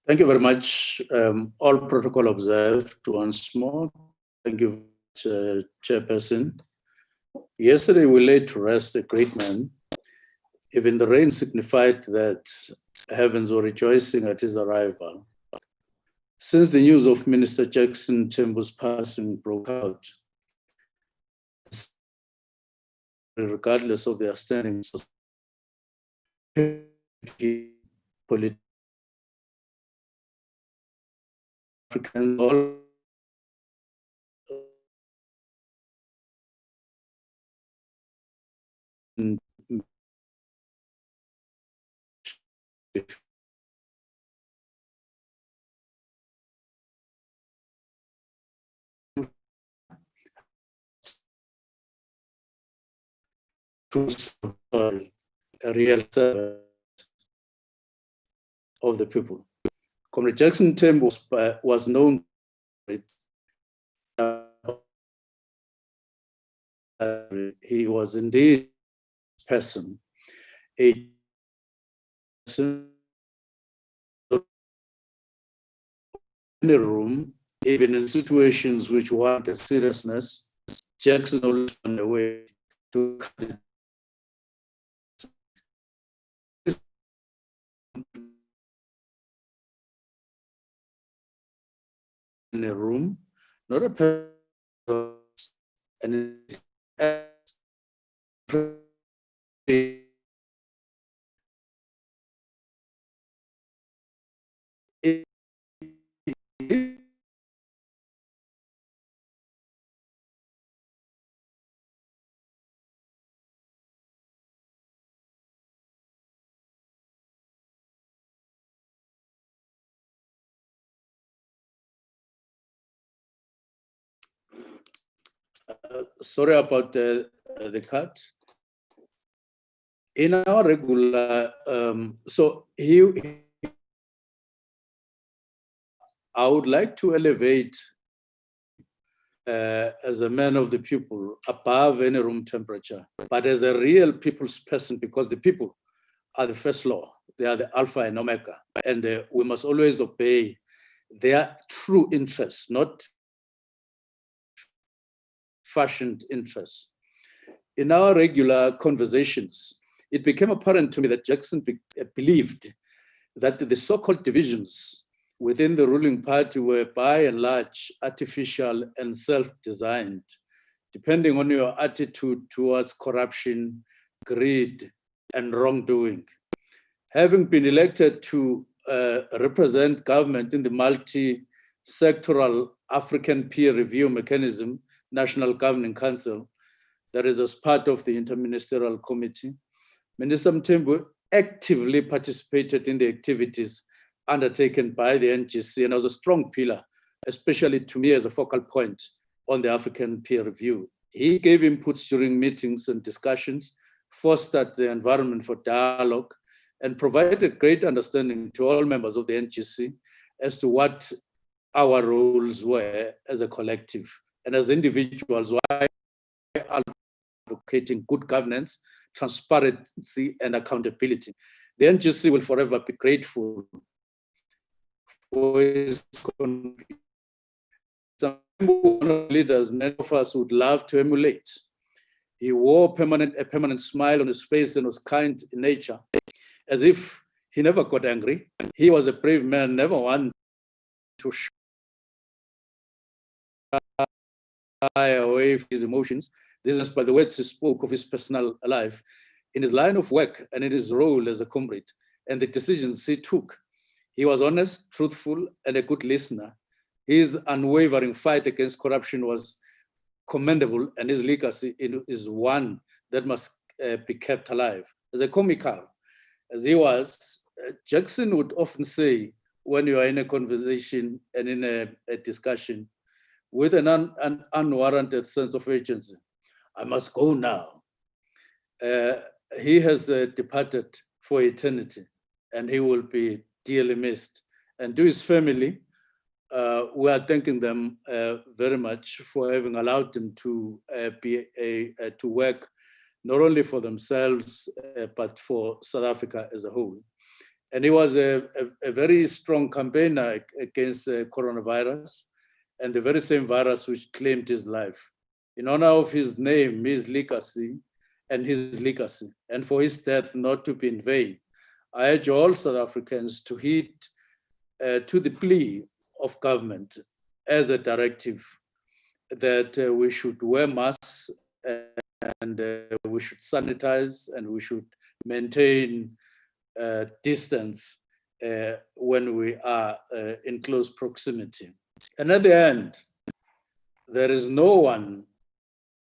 Thank you very much. All protocol observed once more. Thank you, Chairperson. Yesterday we laid to rest a great man. Even the rain signified that heavens were rejoicing at his arrival. Since the news of Minister Jackson Mphikwa's passing broke out, regardless of their standing, political, African, all a real servant of the people. Comrade Jackson Mphikwa was known for it. He was indeed a person, a person in a room, even in situations which warranted seriousness. Jackson always found a way to cut it. In a room, not a person, and sorry about the cut. In our regular, so he I would like to elevate as a man of the people above any room temperature, but as a real people's person, because the people are the first law. They are the alpha and omega, and we must always obey their true interests, not fashioned interests. In our regular conversations, it became apparent to me that Jackson believed that the so-called divisions within the ruling party were by and large artificial and self-designed, depending on your attitude towards corruption, greed, and wrongdoing. Having been elected to represent government in the multi-sectoral African peer review mechanism, National Governing Council, that is as part of the Interministerial Committee, Minister Mthembu actively participated in the activities undertaken by the NGC and was a strong pillar, especially to me as a focal point on the African peer review. He gave inputs during meetings and discussions, fostered the environment for dialogue, and provided great understanding to all members of the NGC as to what our roles were as a collective and as individuals, why advocating good governance, transparency, and accountability. The NGC will forever be grateful for his contribution. Some leaders many of us would love to emulate. He wore a permanent smile on his face and was kind in nature, as if he never got angry. He was a brave man, never one to shy away from his emotions. This is by the words he spoke of his personal life, in his line of work and in his role as a comrade, and the decisions he took. He was honest, truthful, and a good listener. His unwavering fight against corruption was commendable, and his legacy is one that must be kept alive. As a comical as he was, Jackson would often say, when you are in a conversation and in a discussion, with an unwarranted sense of urgency, I must go now. He has departed for eternity, and he will be dearly missed. And to his family, we are thanking them very much for having allowed him to to work not only for themselves, but for South Africa as a whole. And he was a very strong campaigner against coronavirus, and the very same virus which claimed his life. In honor of his name, his legacy, and for his death not to be in vain, I urge all South Africans to heed to the plea of government as a directive that we should wear masks and we should sanitize and we should maintain distance when we are in close proximity. And at the end, there is no one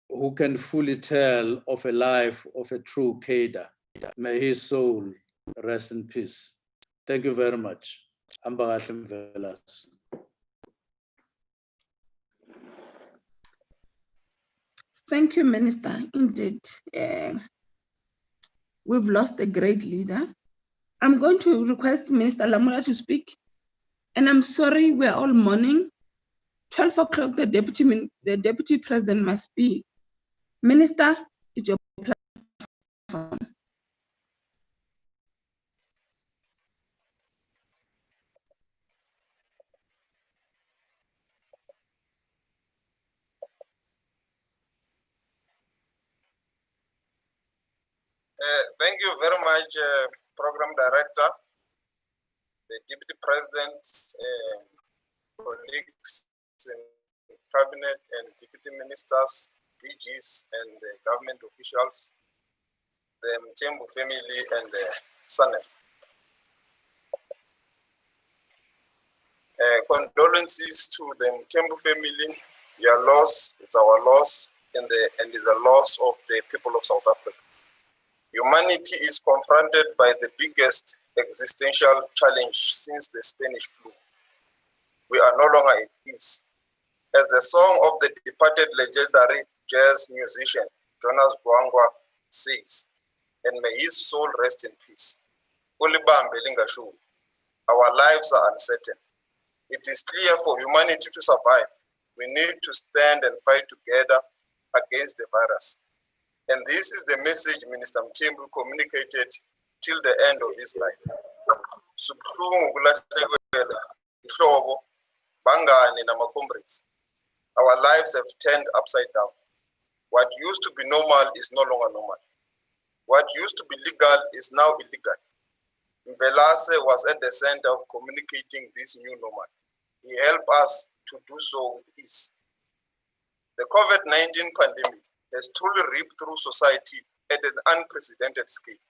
who can fully tell of a life of a true cadre. May his soul rest in peace. Thank you very much. Ambakahle Mvelase. Thank you, Minister. Indeed, we've lost a great leader. I'm going to request Minister Lamula to speak. And I'm sorry, we're all mourning. 12 o'clock, the deputy president must speak. Minister, it's your platform. Thank you very much, Program Director, the Deputy President, colleagues in Cabinet and Deputy Ministers, DGs and government officials, the Mthembu family and the SANEF. Condolences to the Mthembu family. Your loss is our loss and is a loss of the people of South Africa. Humanity is confronted by the biggest existential challenge since the Spanish flu. We are no longer at peace. As the song of the departed legendary jazz musician Jonas Gwangwa says, and may his soul rest in peace. Our lives are uncertain. It is clear for humanity to survive, we need to stand and fight together against the virus. And this is the message Minister Mthembu communicated till the end of his life. Subhlungu ukulahlekelwa ihlobo, bangani nama-comrades. Our lives have turned upside down. What used to be normal is no longer normal. What used to be legal is now illegal. Mvelase was at the center of communicating this new normal. He helped us to do so with ease. The COVID-19 pandemic has truly ripped through society at an unprecedented scale.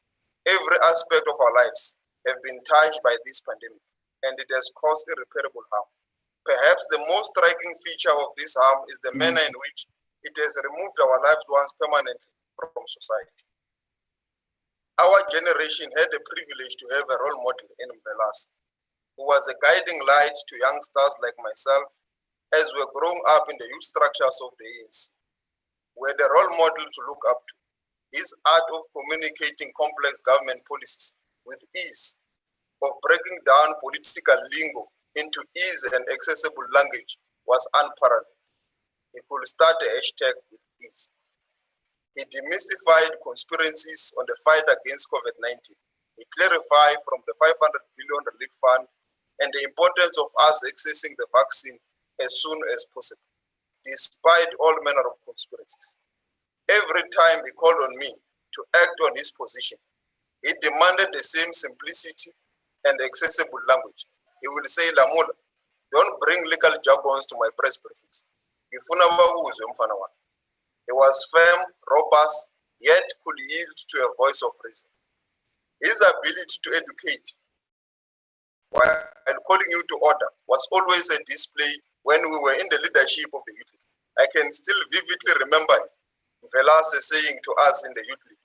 Every aspect of our lives have been touched by this pandemic, and it has caused irreparable harm. Perhaps the most striking feature of this harm is the manner in which it has removed our loved ones permanently from society. Our generation had the privilege to have a role model in Mvelase, who was a guiding light to youngsters like myself as we were growing up in the youth structures of the ANC. We had a role model to look up to. His art of communicating complex government policies with ease, of breaking down political lingo into easy and accessible language was unparalleled. He could start a hashtag with ease. He demystified conspiracies on the fight against COVID-19. He clarified from the 500 billion relief fund and the importance of us accessing the vaccine as soon as possible, despite all manner of conspiracies. Every time he called on me to act on his position, he demanded the same simplicity and accessible language. He would say, Lamula, don't bring legal jargons to my press briefings. He was firm, robust, yet could yield to a voice of reason. His ability to educate while calling you to order was always a display when we were in the leadership of the youth league. I can still vividly remember Mvelase saying to us in the youth league,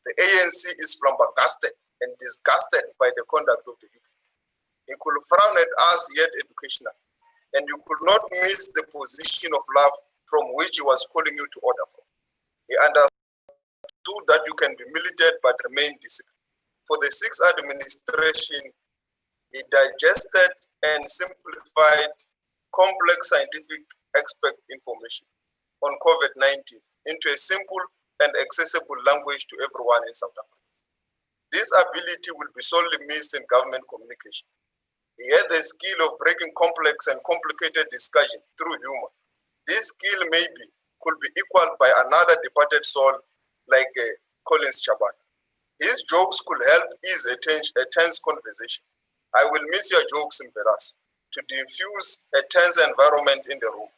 the ANC is flabbergasted and disgusted by the conduct of the youth league. He could frown at us, yet educational, and you could not miss the position of love from which he was calling you to order from. He understood that you can be militant but remain disciplined. For the sixth administration, he digested and simplified complex scientific expert information on COVID-19 into a simple and accessible language to everyone in South Africa. This ability will be sorely missed in government communication. He had the skill of breaking complex and complicated discussion through humor. This skill maybe could be equaled by another departed soul like Collins Chaban. His jokes could help ease a tense conversation. I will miss your jokes in Mvelase to diffuse a tense environment in the room.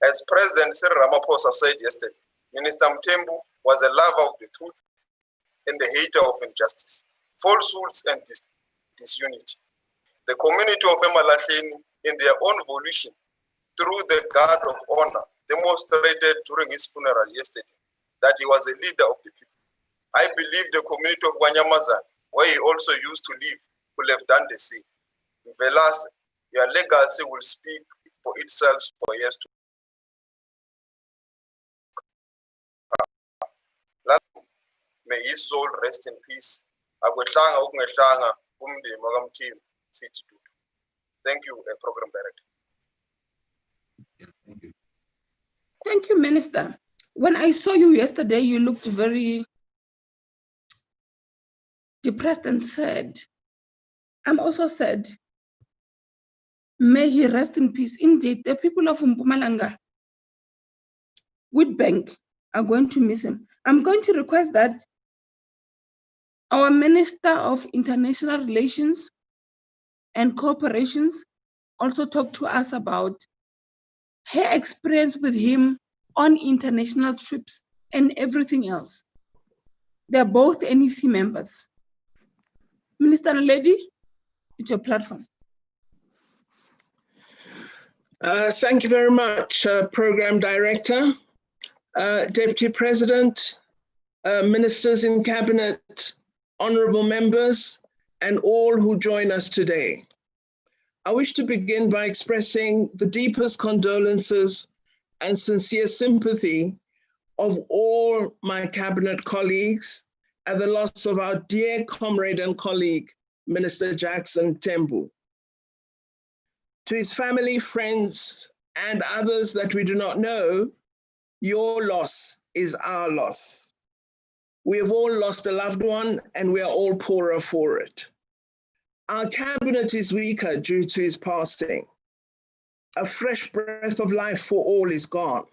As President Cyril Ramaphosa said yesterday, Minister Mthembu was a lover of the truth and the hater of injustice, falsehoods and disunity. The community of Emalahleni, in their own volition, through the guard of honor, demonstrated during his funeral yesterday that he was a leader of the people. I believe the community of Wanyamazan, where he also used to live, could have done the same. Mvelase, your legacy will speak for itself for years to come. May his soul rest in peace. Thank you, Program Director. Thank you, Minister. When I saw you yesterday, you looked very depressed and sad. I'm also sad. May he rest in peace. Indeed, the people of Mpumalanga, Witbank, are going to miss him. I'm going to request that our Minister of International Relations and Cooperations also talk to us about her experience with him on international trips and everything else. They're both NEC members. Minister Naledi, it's your platform. Thank you very much, Program Director, Deputy President, Ministers in Cabinet, honorable members, and all who join us today. I wish to begin by expressing the deepest condolences and sincere sympathy of all my Cabinet colleagues at the loss of our dear comrade and colleague, Minister Jackson Mphikwa Mthembu. To his family, friends, and others that we do not know, your loss is our loss. We have all lost a loved one, and we are all poorer for it. Our cabinet is weaker due to his passing. A fresh breath of life for all is gone.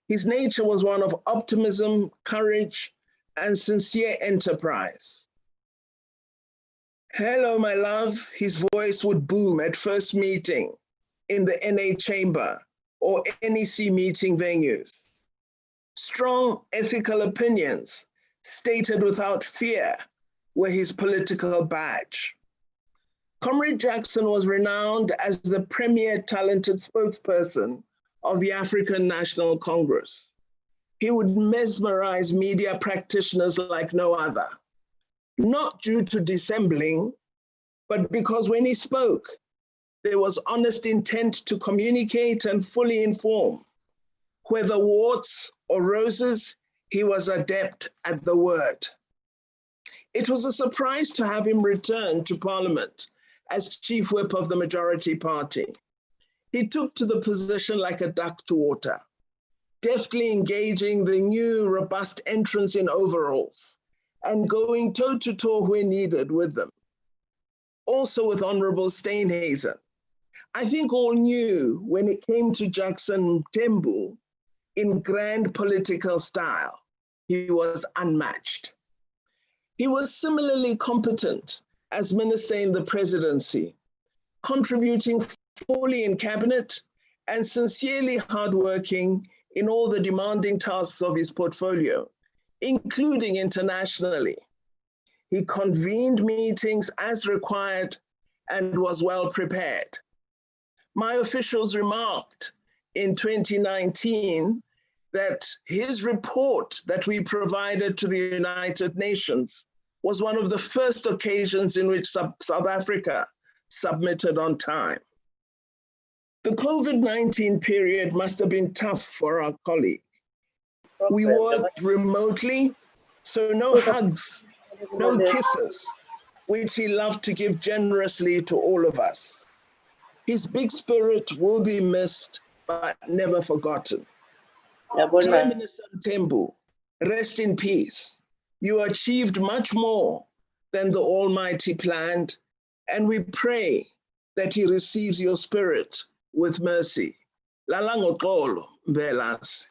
His nature was one of optimism, courage, and sincere enterprise. Hello, my love, his voice would boom at first meeting in the NA chamber or NEC meeting venues. Strong ethical opinions, stated without fear, were his political badge. Comrade Jackson was renowned as the premier talented spokesperson of the African National Congress. He would mesmerize media practitioners like no other, not due to dissembling, but because when he spoke, there was honest intent to communicate and fully inform. Whether warts or roses, he was adept at the word. It was a surprise to have him return to Parliament as Chief Whip of the majority party. He took to the position like a duck to water, deftly engaging the new robust entrants in overalls and going toe-to-toe where needed with them. Also with Honorable Steenhuisen. I think all knew when it came to Jackson Mphikwa in grand political style, he was unmatched. He was similarly competent as minister in the presidency, contributing fully in cabinet and sincerely hardworking in all the demanding tasks of his portfolio, including internationally. He convened meetings as required and was well prepared. My officials remarked in 2019 that his report that we provided to the United Nations was one of the first occasions in which South Africa submitted on time. The COVID-19 period must have been tough for our colleague. We worked remotely, so no hugs, no kisses, which he loved to give generously to all of us. His big spirit will be missed, but never forgotten. Dear Minister Mthembu, rest in peace. You achieved much more than the Almighty planned, and we pray that he receives your spirit with mercy. Lalango xolo, Mvelasi.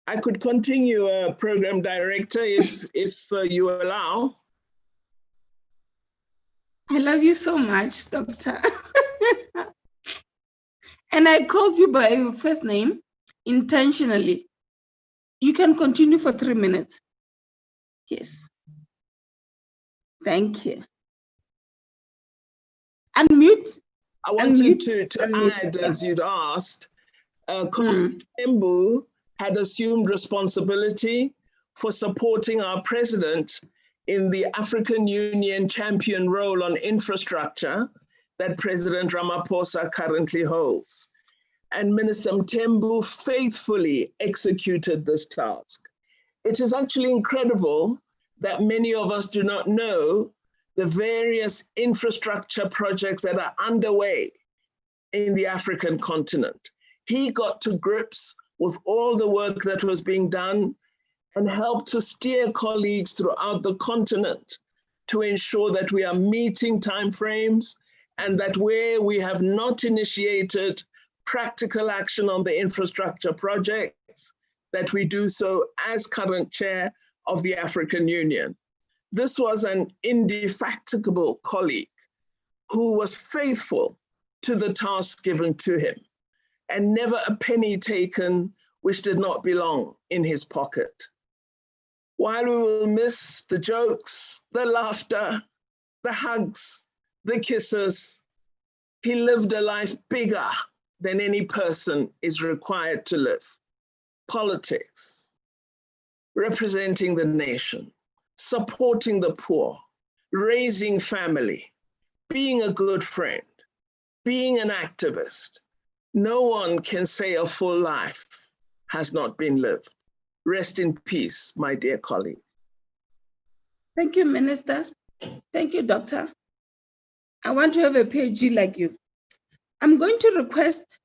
I could continue, Program Director, if you allow. I love you so much, Doctor. And I called you by your first name intentionally. You can continue for 3 minutes. Yes. Thank you. Unmute. I wanted to add, as you'd asked, Mthembu had assumed responsibility for supporting our president in the African Union champion role on infrastructure that President Ramaphosa currently holds. And Minister Mthembu faithfully executed this task. It is actually incredible that many of us do not know the various infrastructure projects that are underway in the African continent. He got to grips with all the work that was being done and helped to steer colleagues throughout the continent to ensure that we are meeting timeframes and that where we have not initiated practical action on the infrastructure projects, that we do so as current chair of the African Union. This was an indefatigable colleague who was faithful to the task given to him and never a penny taken which did not belong in his pocket. While we will miss the jokes, the laughter, the hugs, the kisses, he lived a life bigger than any person is required to live. Politics, representing the nation, supporting the poor, raising family, being a good friend, being an activist. No one can say a full life has not been lived. Rest in peace, my dear colleague. Thank you, Minister. Thank you, Doctor. I want to have a PhD like you. I'm going to request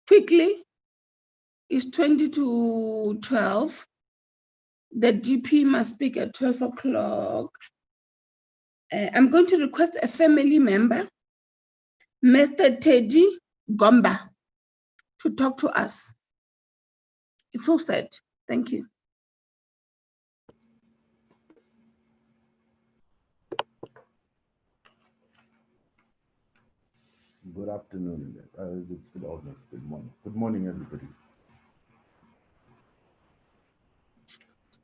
quickly, it's 20 to 12. The DP must speak at 12 o'clock. I'm going to request a family member, Mr. Teddy Gomba, to talk to us. It's so sad. Thank you. Good afternoon. It's still August. Good morning. Good morning, everybody.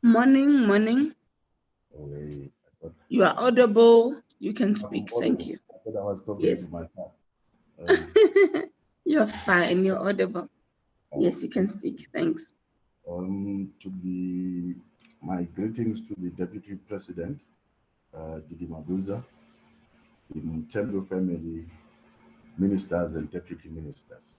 Morning, morning. Okay. You are audible. You can speak. Thank you. I thought I was talking to myself. You're fine. You're audible. Yes, you can speak. Thanks. My greetings to the Deputy President, Didi Mabuza, the Mthembu family, ministers and deputy ministers.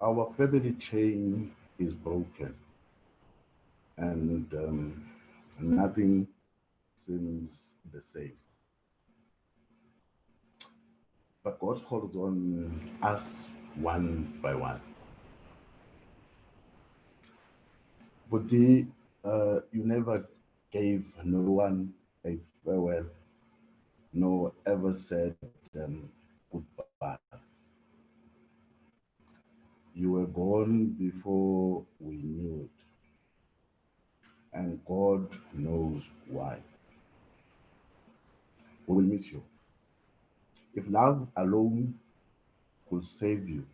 Our family chain is broken, and nothing seems the same. But God calls on us one by one. But you never gave no one a farewell, nor ever said goodbye. You were gone before we knew it, and God knows why. We will miss you. If love alone could save you,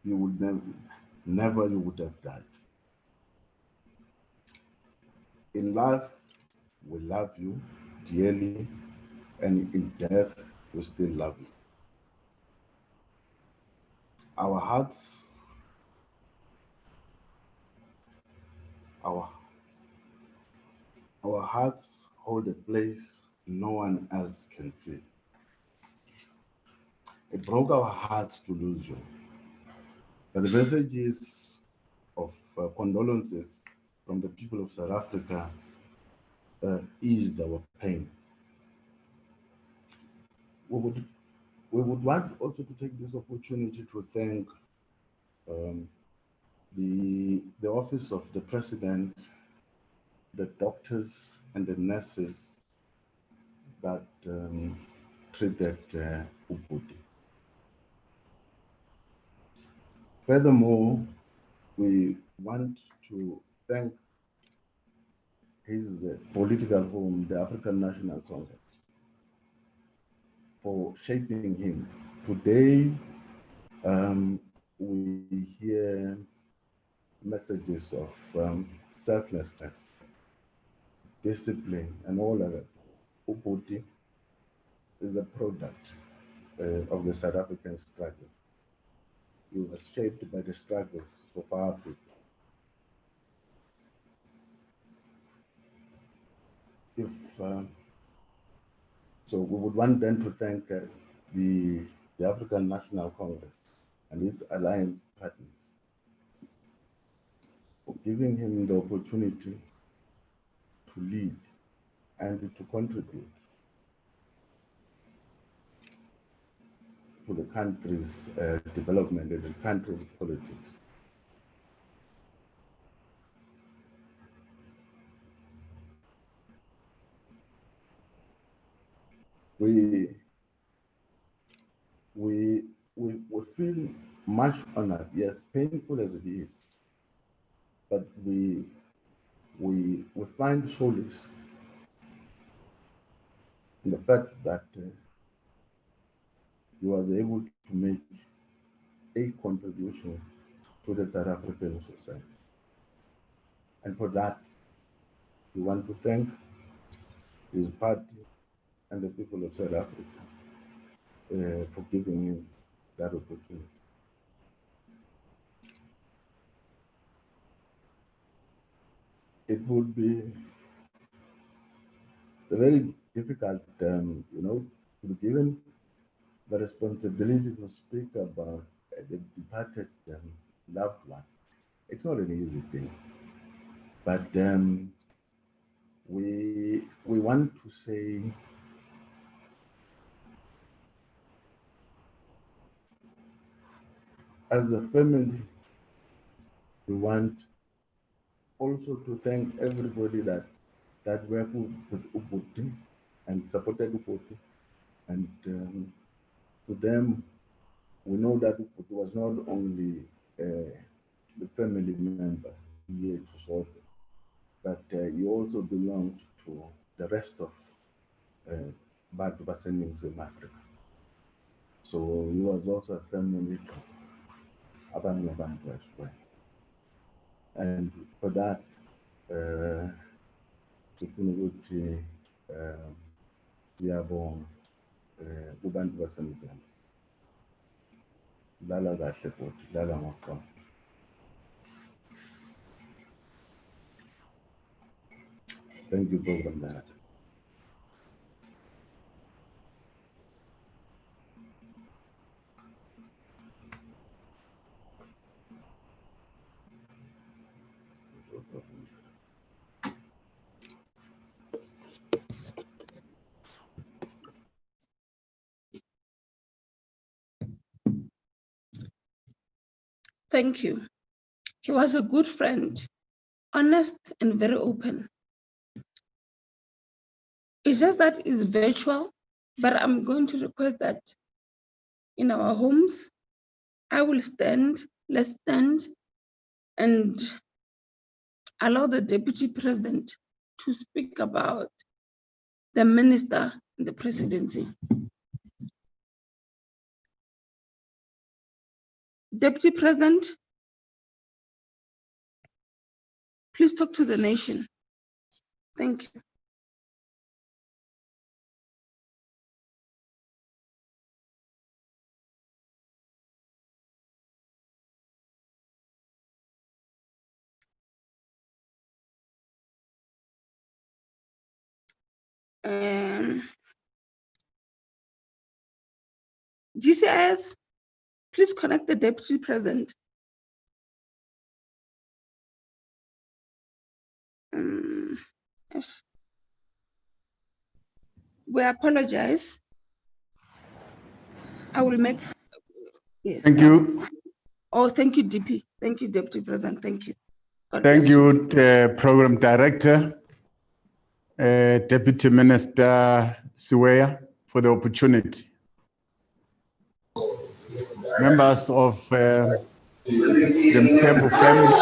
you would never you would have died. In life, we love you dearly, and in death, we still love you. Our hearts, our hearts hold a place no one else can fill. It broke our hearts to lose you. But the messages of condolences from the people of South Africa eased our pain. We would want also to take this opportunity to thank the office of the president, the doctors and the nurses that treated Ubudi. Furthermore, we want to thank his political home, the African National Congress, for shaping him. Today, we hear messages of selflessness, discipline, and all of it. Ubudi is a product of the South African struggle. He was shaped by the struggles of our people. So we would want then to thank the African National Congress and its alliance partners for giving him the opportunity to lead and to contribute to the country's development and the country's politics. We feel much honored, yes, painful as it is, but we find solace in the fact that he was able to make a contribution to the South African society. And for that, we want to thank his party and the people of South Africa for giving him that opportunity. It would be very difficult, to be given the responsibility to speak about the departed loved one. It's not an easy thing, but we want to say as a family, we want also to thank everybody that worked with Ubuntu and supported Ubuntu. And to them, we know that Ubuntu was not only the family member here to solve it, but he also belonged to the rest of Bantu Basenings in Africa. So he was also a family to Abanye Bantu as well. And for that, sifuna ukuthi siyabonga kubantu baseMzansi. Lala kahle futhi, lala ngoxolo. Thank you, Program Director. Thank you. He was a good friend, honest and very open. It's just that it's virtual, but I'm going to request that in our homes, I will stand, let's stand, and allow the Deputy President to speak about the Minister and the Presidency. Deputy President, please talk to the nation. Thank you. GCIS, please connect the Deputy President. We apologize. I will make, yes. Thank you. Oh, thank you, DP. Thank you, Deputy President. Thank you. God Thank bless you, Program Director, Deputy Minister Siweya, for the opportunity. Members of the Mphikwa family.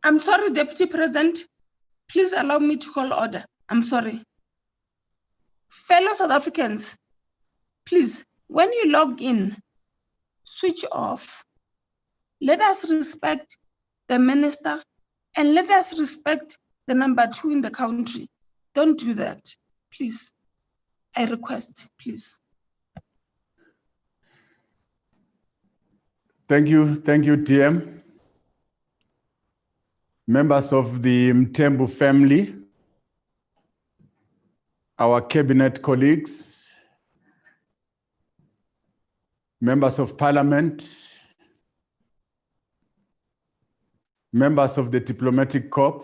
I'm sorry, Deputy President. Please allow me to call order. I'm sorry. Fellow South Africans, please, when you log in, switch off. Let us respect the minister and let us respect the number 2 in the country. Don't do that, please. I request, please. Thank you, TM. Members of the Mthembu family, our cabinet colleagues, members of parliament, members of the diplomatic corps,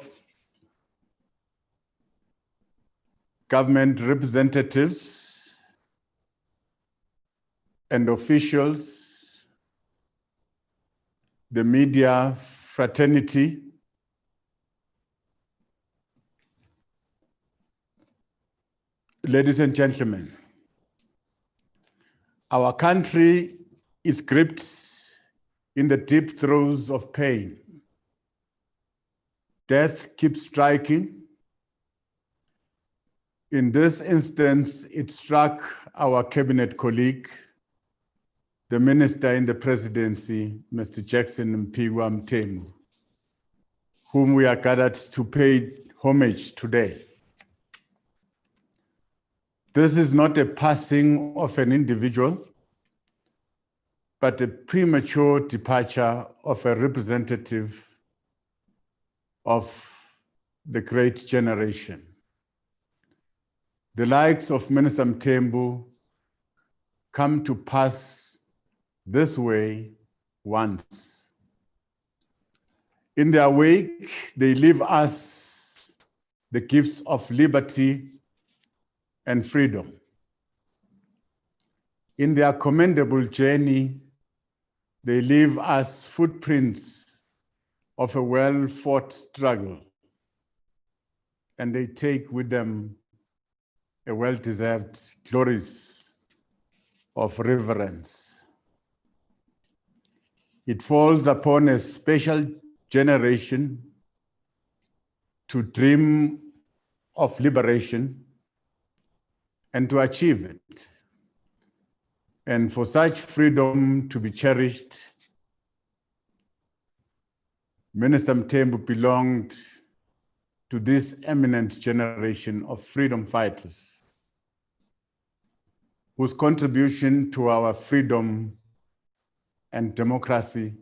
government representatives and officials, the media fraternity, ladies and gentlemen, our country is gripped in the deep throes of pain. Death keeps striking. In this instance, it struck our cabinet colleague, the Minister in the Presidency, Mr. Jackson Mphikwa Mthembu, whom we are gathered to pay homage today. This is not a passing of an individual, but a premature departure of a representative of the great generation. the likes of Minister Mthembu come to pass this way once. In their wake, they leave us the gifts of liberty and freedom. In their commendable journey, they leave us footprints of a well-fought struggle, and they take with them a well-deserved glories of reverence. It falls upon a special generation to dream of liberation and to achieve it, and for such freedom to be cherished. Minister Mthembu belonged to this eminent generation of freedom fighters whose contribution to our freedom and democracy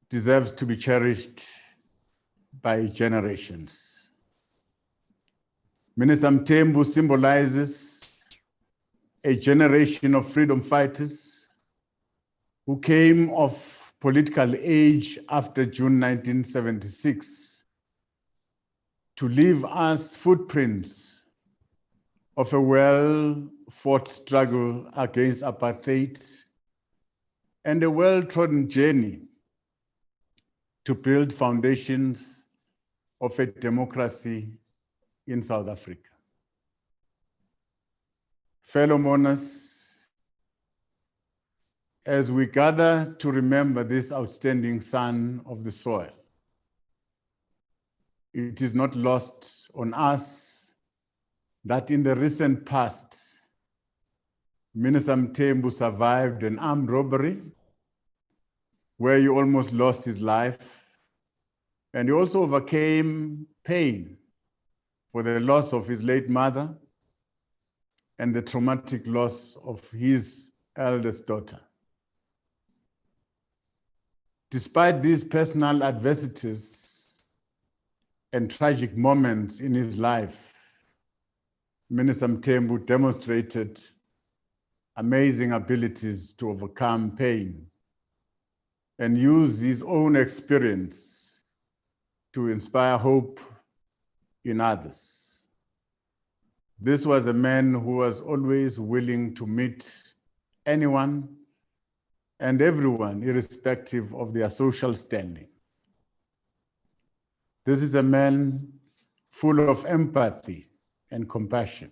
deserves to be cherished by generations. Minister Mthembu symbolizes a generation of freedom fighters who came of political age after June 1976 to leave us footprints of a well-fought struggle against apartheid and a well-trodden journey to build foundations of a democracy in South Africa. Fellow mourners, as we gather to remember this outstanding son of the soil, it is not lost on us that in the recent past, Minister Mthembu survived an armed robbery where he almost lost his life, and he also overcame pain for the loss of his late mother and the traumatic loss of his eldest daughter. Despite these personal adversities and tragic moments in his life, Minister Mthembu demonstrated amazing abilities to overcome pain and use his own experience to inspire hope in others. This was a man who was always willing to meet anyone and everyone, irrespective of their social standing. This is a man full of empathy and compassion,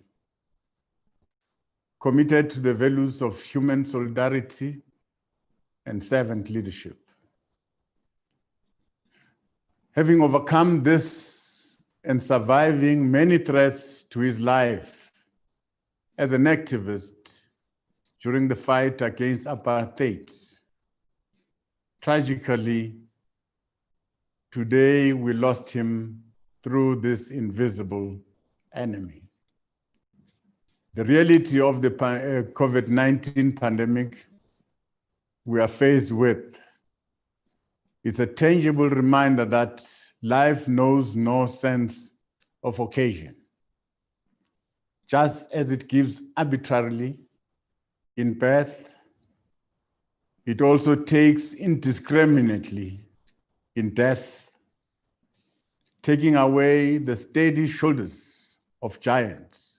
committed to the values of human solidarity and servant leadership. Having overcome this and surviving many threats to his life as an activist during the fight against apartheid, tragically, today we lost him through this invisible enemy. The reality of the COVID-19 pandemic we are faced with is a tangible reminder that life knows no sense of occasion. Just as it gives arbitrarily in birth, it also takes indiscriminately in death, taking away the steady shoulders of giants.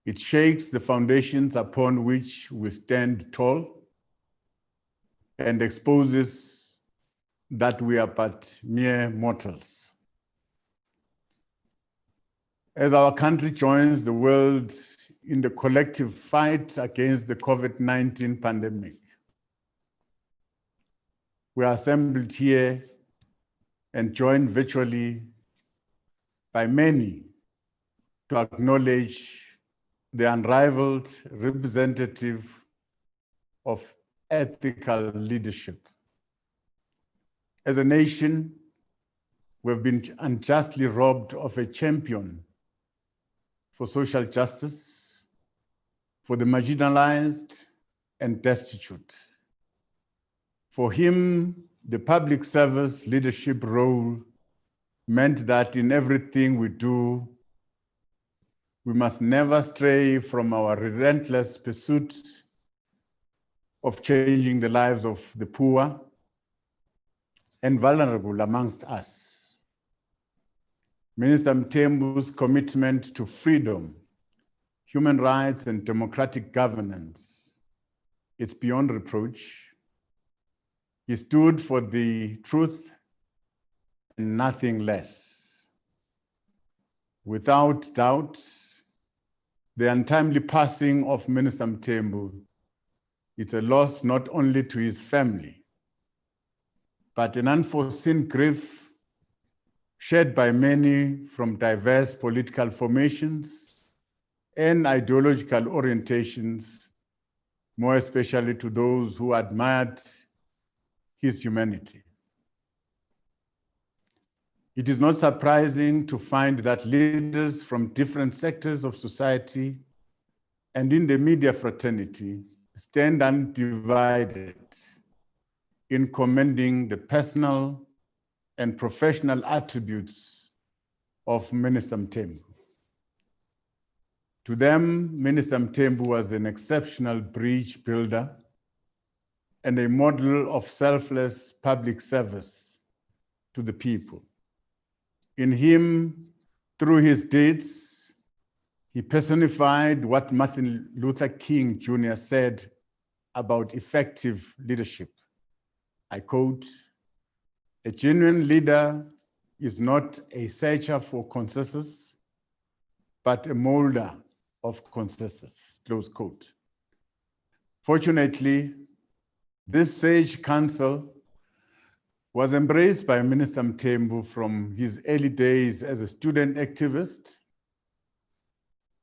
It shakes the foundations upon which we stand tall and exposes that we are but mere mortals. As our country joins the world in the collective fight against the COVID-19 pandemic, we are assembled here and joined virtually by many to acknowledge the unrivaled representative of ethical leadership. As a nation, we've been unjustly robbed of a champion for social justice, for the marginalized and destitute. For him, the public service leadership role meant that in everything we do, we must never stray from our relentless pursuit of changing the lives of the poor and vulnerable amongst us. Minister Mthembu's commitment to freedom, human rights, and democratic governance is beyond reproach. He stood for the truth and nothing less. Without doubt, the untimely passing of Minister Mthembu is a loss not only to his family, but an unforeseen grief shared by many from diverse political formations and ideological orientations, more especially to those who admired his humanity. It is not surprising to find that leaders from different sectors of society and in the media fraternity stand undivided in commending the personal and professional attributes of Minister Mthembu. To them, Minister Mthembu was an exceptional bridge builder and a model of selfless public service to the people. In him, through his deeds, he personified what Martin Luther King Jr. said about effective leadership. I quote, "A genuine leader is not a searcher for consensus, but a molder of consensus," close quote. Fortunately, this sage counsel was embraced by Minister Mthembu from his early days as a student activist,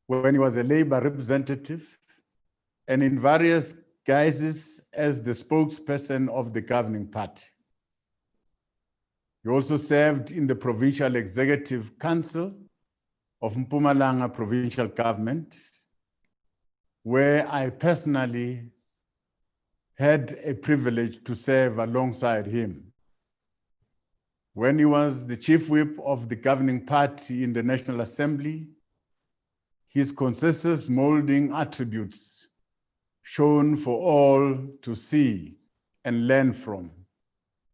when he was a labor representative, and in various guises as the spokesperson of the governing party. He also served in the Provincial Executive Council of Mpumalanga Provincial Government, where I personally had a privilege to serve alongside him. When he was the chief whip of the governing party in the National Assembly, his consensus molding attributes shone for all to see and learn from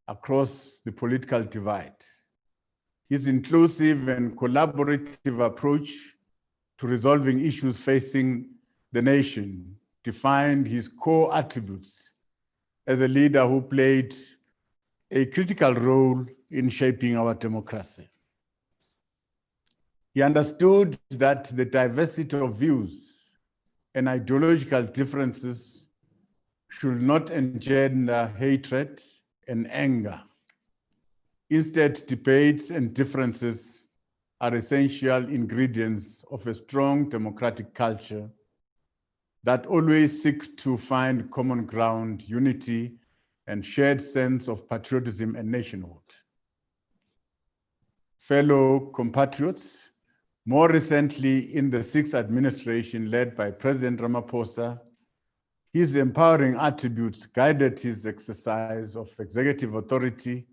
across the political divide. His inclusive and collaborative approach to resolving issues facing the nation defined his core attributes as a leader who played a critical role in shaping our democracy. He understood that the diversity of views and ideological differences should not engender hatred and anger. Instead, debates and differences are essential ingredients of a strong democratic culture that always seek to find common ground, unity, and shared sense of patriotism and nationhood. Fellow compatriots, more recently in the sixth administration led by President Ramaphosa, his empowering attributes guided his exercise of executive authority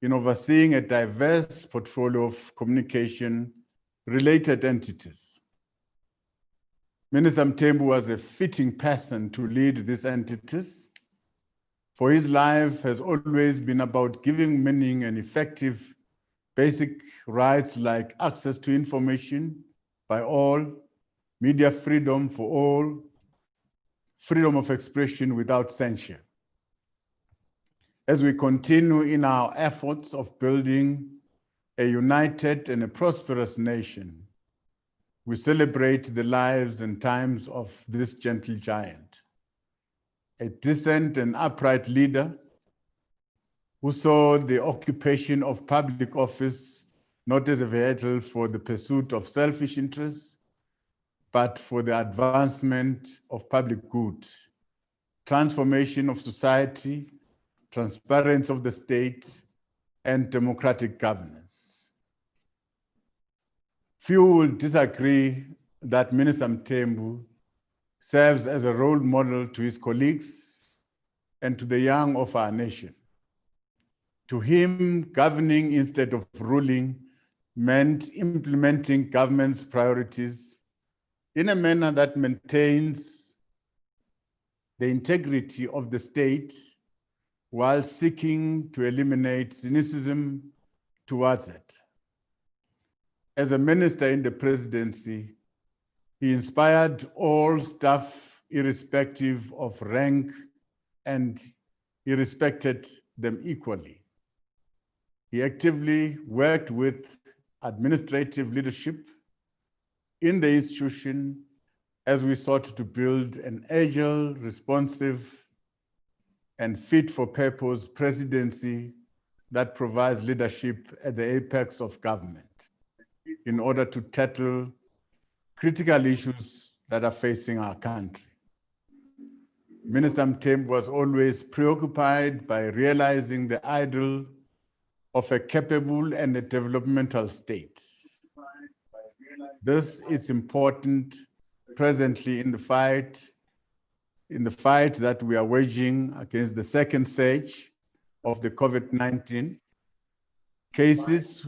in overseeing a diverse portfolio of communication-related entities. Minister Mthembu was a fitting person to lead these entities, for his life has always been about giving meaning and effective basic rights like access to information by all, media freedom for all, freedom of expression without censure. As we continue in our efforts of building a united and a prosperous nation, we celebrate the lives and times of this gentle giant, a decent and upright leader who saw the occupation of public office not as a vehicle for the pursuit of selfish interests, but for the advancement of public good, transformation of society, transparency of the state, and democratic governance. Few will disagree that Minister Mthembu serves as a role model to his colleagues and to the young of our nation. To him, governing instead of ruling meant implementing government's priorities in a manner that maintains the integrity of the state while seeking to eliminate cynicism towards it. As a minister in the presidency, he inspired all staff irrespective of rank, and he respected them equally. He actively worked with administrative leadership in the institution as we sought to build an agile, responsive, and fit-for-purpose presidency that provides leadership at the apex of government in order to tackle critical issues that are facing our country. Minister Mthembu was always preoccupied by realizing the ideal of a capable and a developmental state. This is important presently in the fight that we are waging against the second surge of the COVID-19 cases,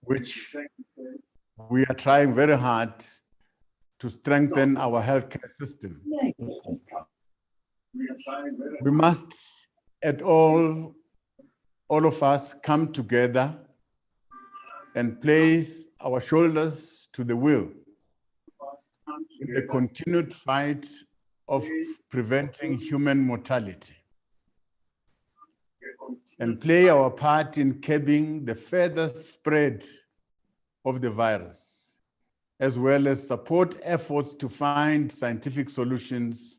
which we are trying very hard to strengthen our healthcare system. We must all of us come together and place our shoulders to the wheel in the continued fight of preventing human mortality and play our part in curbing the further spread of the virus, as well as support efforts to find scientific solutions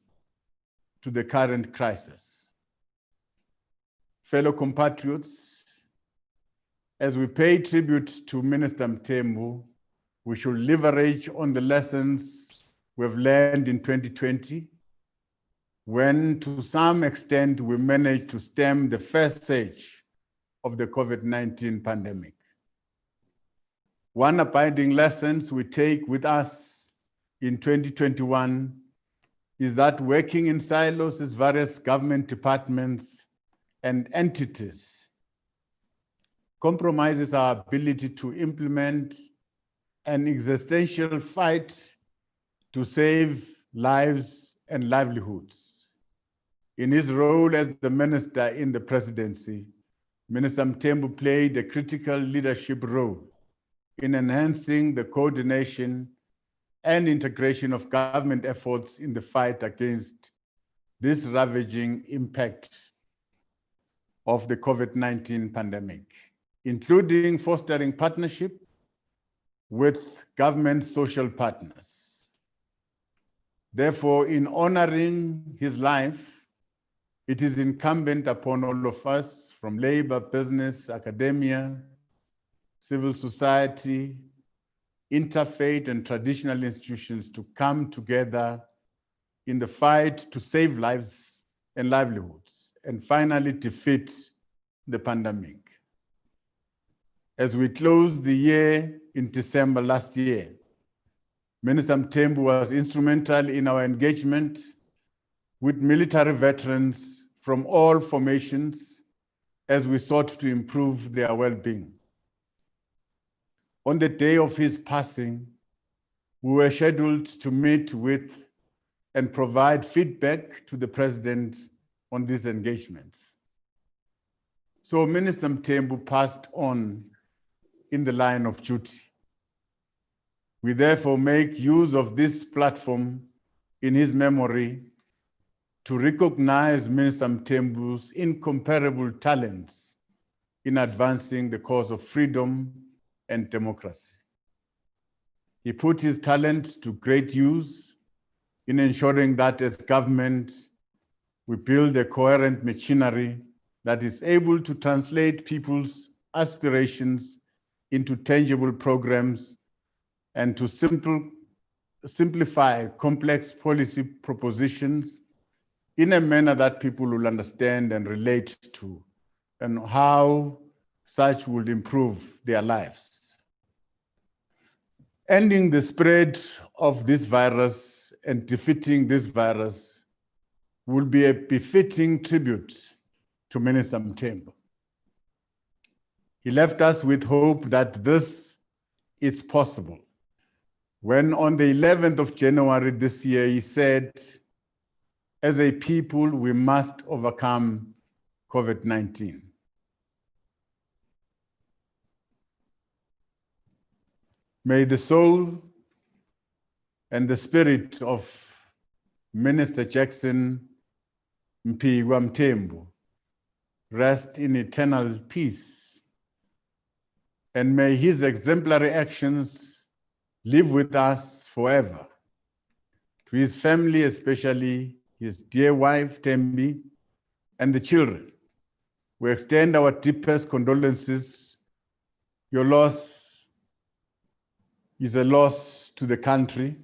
to the current crisis. Fellow compatriots, as we pay tribute to Minister Mthembu, we should leverage on the lessons we've learned in 2020, when to some extent we managed to stem the first surge of the COVID-19 pandemic. One abiding lesson we take with us in 2021 is that working in silos as various government departments and entities compromises our ability to implement an existential fight to save lives and livelihoods. In his role as the minister in the presidency, Minister Mthembu played a critical leadership role in enhancing the coordination and integration of government efforts in the fight against this ravaging impact of the COVID-19 pandemic, including fostering partnership with government social partners. Therefore, in honoring his life, it is incumbent upon all of us, from labor, business, academia, civil society, interfaith and traditional institutions, to come together in the fight to save lives and livelihoods, and finally defeat the pandemic. As we close the year in December last year, Minister Mthembu was instrumental in our engagement with military veterans from all formations as we sought to improve their well-being. On the day of his passing, we were scheduled to meet with and provide feedback to the President on these engagements. So Minister Mthembu passed on in the line of duty. We therefore make use of this platform in his memory to recognize Minister Mthembu's incomparable talents in advancing the cause of freedom and democracy. He put his talent to great use in ensuring that as government, we build a coherent machinery that is able to translate people's aspirations into tangible programs and to simplify complex policy propositions in a manner that people will understand and relate to, and how such will improve their lives. Ending the spread of this virus and defeating this virus will be a befitting tribute to Minister Mthembu. He left us with hope that this is possible, and that we can when on the 11th of January this year, he said, as a people, we must overcome COVID-19. May the soul and the spirit of Minister Jackson Mphikwa Mthembu rest in eternal peace, and may his exemplary actions live with us forever. To his family, especially his dear wife, Thembi, and the children, we extend our deepest condolences. Your loss is a loss to the country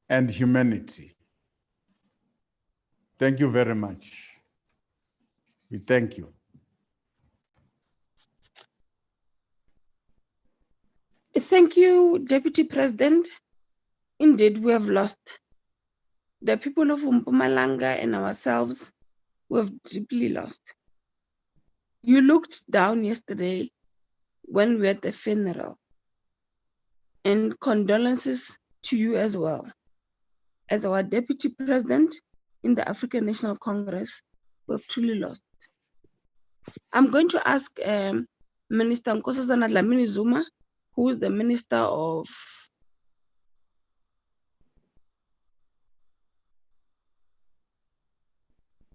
and humanity. Thank you very much. We thank you. Thank you, Deputy President. Indeed, we have lost. The people of Mpumalanga and ourselves, we have deeply lost. You looked down yesterday when we were at the funeral, and condolences to you as well. As our Deputy President in the African National Congress, we have truly lost. I'm going to ask Minister Nkosazana Dlamini Zuma, who is the Minister of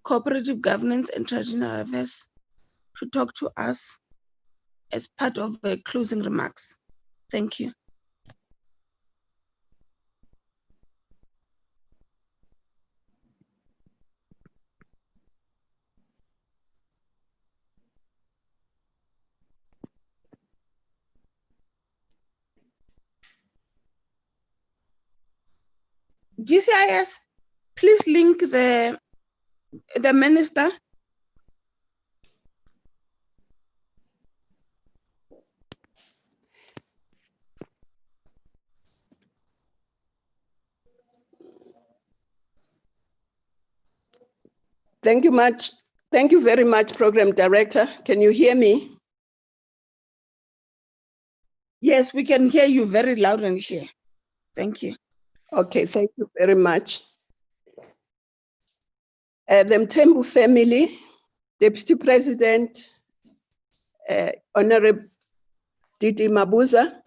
Cooperative Governance and Traditional Affairs, to talk to us as part of the closing remarks. Thank you. GCIS, please link the minister. Thank you much. Thank you very much, Program Director. Can you hear me? Yes, we can hear you very loud and clear. Thank you. Okay, thank you very much. The Mthembu family, Deputy President, Honorable Didi Mabuza,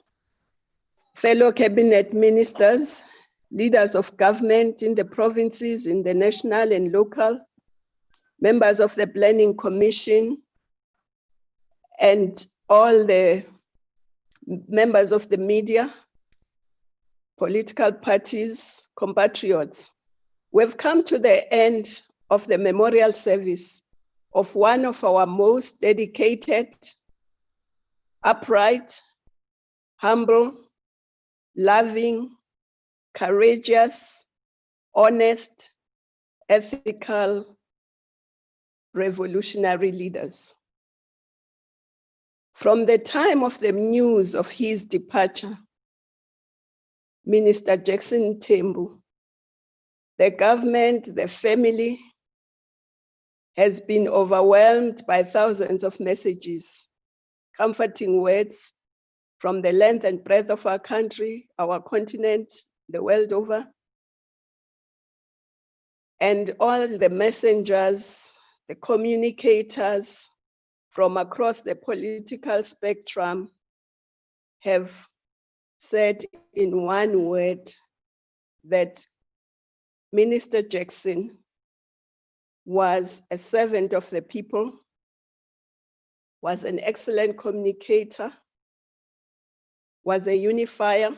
fellow cabinet ministers, leaders of government in the provinces, in the national and local, members of the Planning Commission, and all the members of the media, political parties, compatriots. We've come to the end of the memorial service of one of our most dedicated, upright, humble, loving, courageous, honest, ethical, revolutionary leaders. From the time of the news of his departure, Minister Jackson Mphikwa, the government, the family, has been overwhelmed by thousands of messages, comforting words from the length and breadth of our country, our continent, the world over. And all the messengers, the communicators from across the political spectrum have said in one word that Minister Jackson was a servant of the people, was an excellent communicator, was a unifier,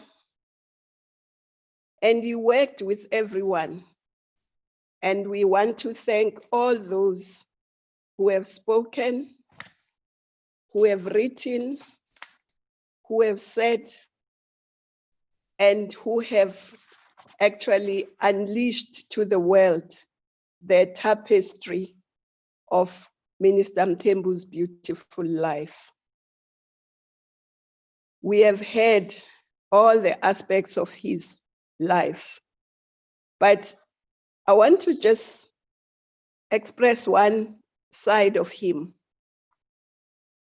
and he worked with everyone. And we want to thank all those who have spoken, who have written, who have said, and who have actually unleashed to the world the tapestry of Minister Mthembu's beautiful life. We have heard all the aspects of his life, but I want to just express one side of him.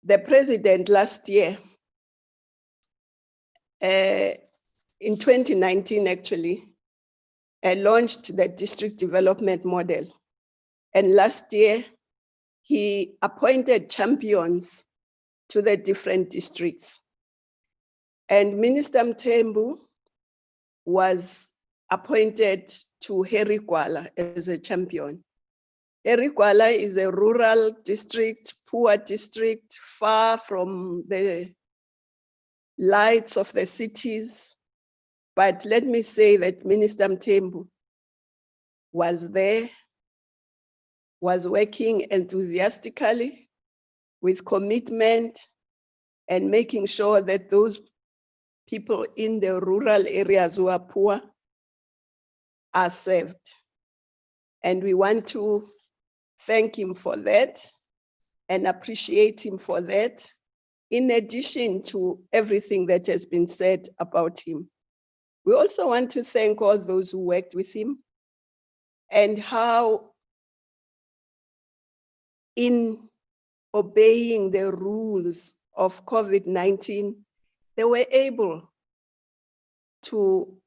The president last year in 2019 actually, launched the district development model. And last year, he appointed champions to the different districts. And Minister Mthembu was appointed to Herikwala as a champion. Herikwala is a rural district, poor district, far from the lights of the cities. But let me say that Minister Mthembu was there, was working enthusiastically with commitment and making sure that those people in the rural areas who are poor are served. And we want to thank him for that and appreciate him for that, in addition to everything that has been said about him. We also want to thank all those who worked with him and how in obeying the rules of COVID-19, they were able to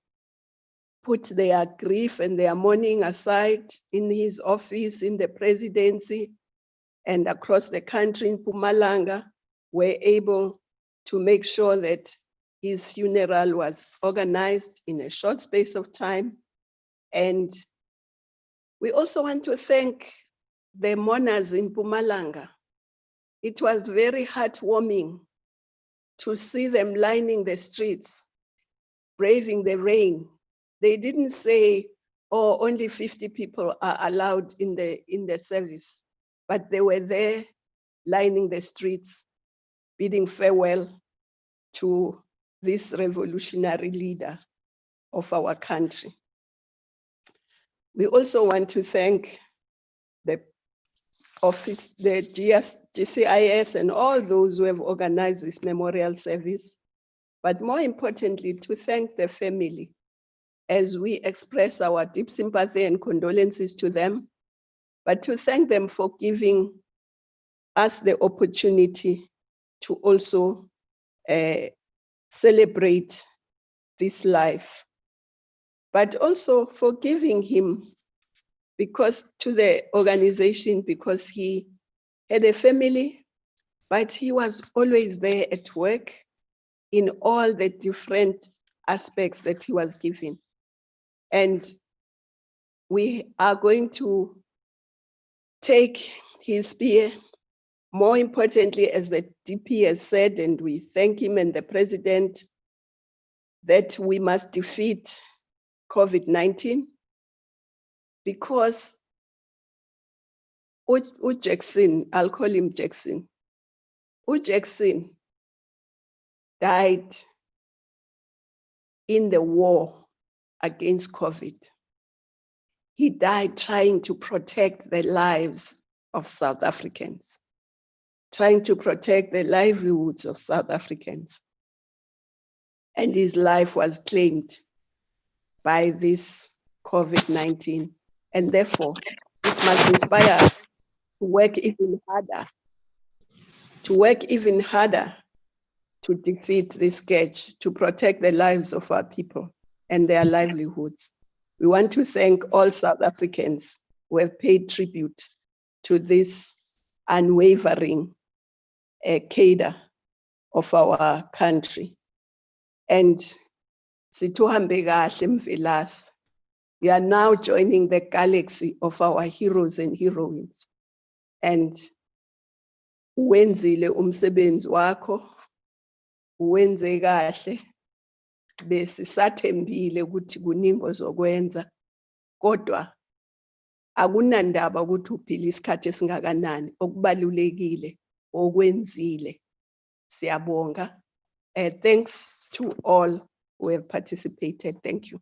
put their grief and their mourning aside in his office, in the presidency, and across the country in Mpumalanga, were able to make sure that his funeral was organized in a short space of time. And we also want to thank the mourners in Mpumalanga. It was very heartwarming to see them lining the streets, braving the rain. They didn't say, oh, only 50 people are allowed in the service, but they were there lining the streets, bidding farewell to this revolutionary leader of our country. We also want to thank the office, the GCIS and all those who have organized this memorial service, but more importantly, to thank the family as we express our deep sympathy and condolences to them, but to thank them for giving us the opportunity to also celebrate this life, but also for giving him to the organization, because he had a family, but he was always there at work in all the different aspects that he was given. And we are going to take his spear, more importantly, as the DP has said, and we thank him and the president, that we must defeat COVID-19, because Jackson, I'll call him Jackson, Jackson died in the war against COVID. He died trying to protect the lives of South Africans, trying to protect the livelihoods of South Africans. And his life was claimed by this COVID-19. And therefore, it must inspire us to work even harder, to defeat this scourge, to protect the lives of our people and their livelihoods. We want to thank all South Africans who have paid tribute to this unwavering cadre of our country. And Situhambe kahle Mvelase, we are now joining the galaxy of our heroes and heroines. And wenzile umsebenzi wakho, wenze kahle, besisathembile ukuthi kuningi ozokwenza, kodwa akunandaba ukuthi uphila isikhathi esingakanani, okubalulekile okwenzile. Siyabonga. Thanks to all who have participated. Thank you.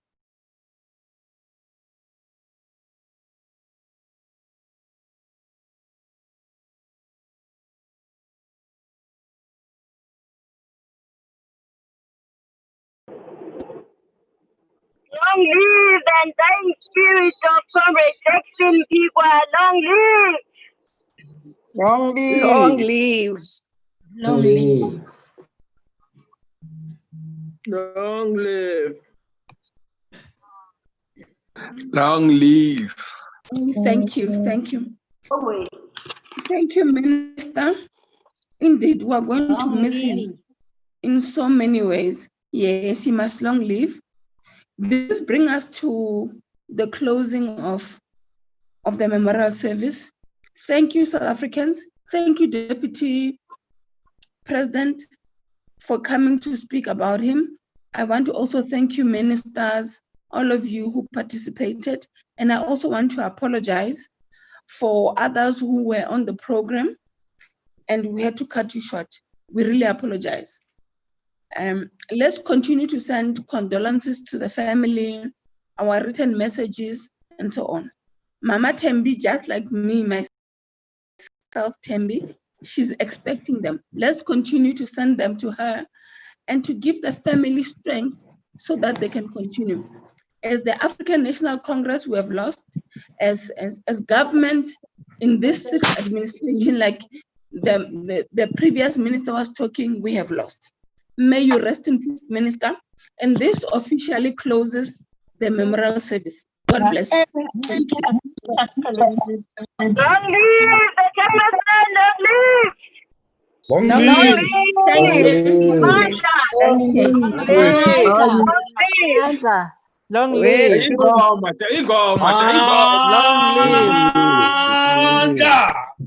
Long live and dying spirit of Comrade Jackson Mphikwa. Long live. Long live. Long live. Long live. Long live. Long live. Thank you. Thank you, Minister. Indeed, we are going to miss him in so many ways. Yes, he must long live. This brings us to the closing of the memorial service. Thank you, South Africans. Thank you, Deputy President, for coming to speak about him. I want to also thank you, ministers, all of you who participated. And I also want to apologize for others who were on the program and we had to cut you short. We really apologize. Let's continue to send condolences to the family, our written messages, and so on. Mama Thembi, just like me, myself, Thembi, she's expecting them. Let's continue to send them to her and to give the family strength so that they can continue. As the African National Congress, we have lost. As government in this sixth administration, like the previous minister was talking, we have lost. May you rest in peace, Minister. And this officially closes the memorial service. God bless you. Thank you. Long live the chairman, long live! Long Long live. Long live. Long live.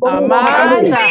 Amandla.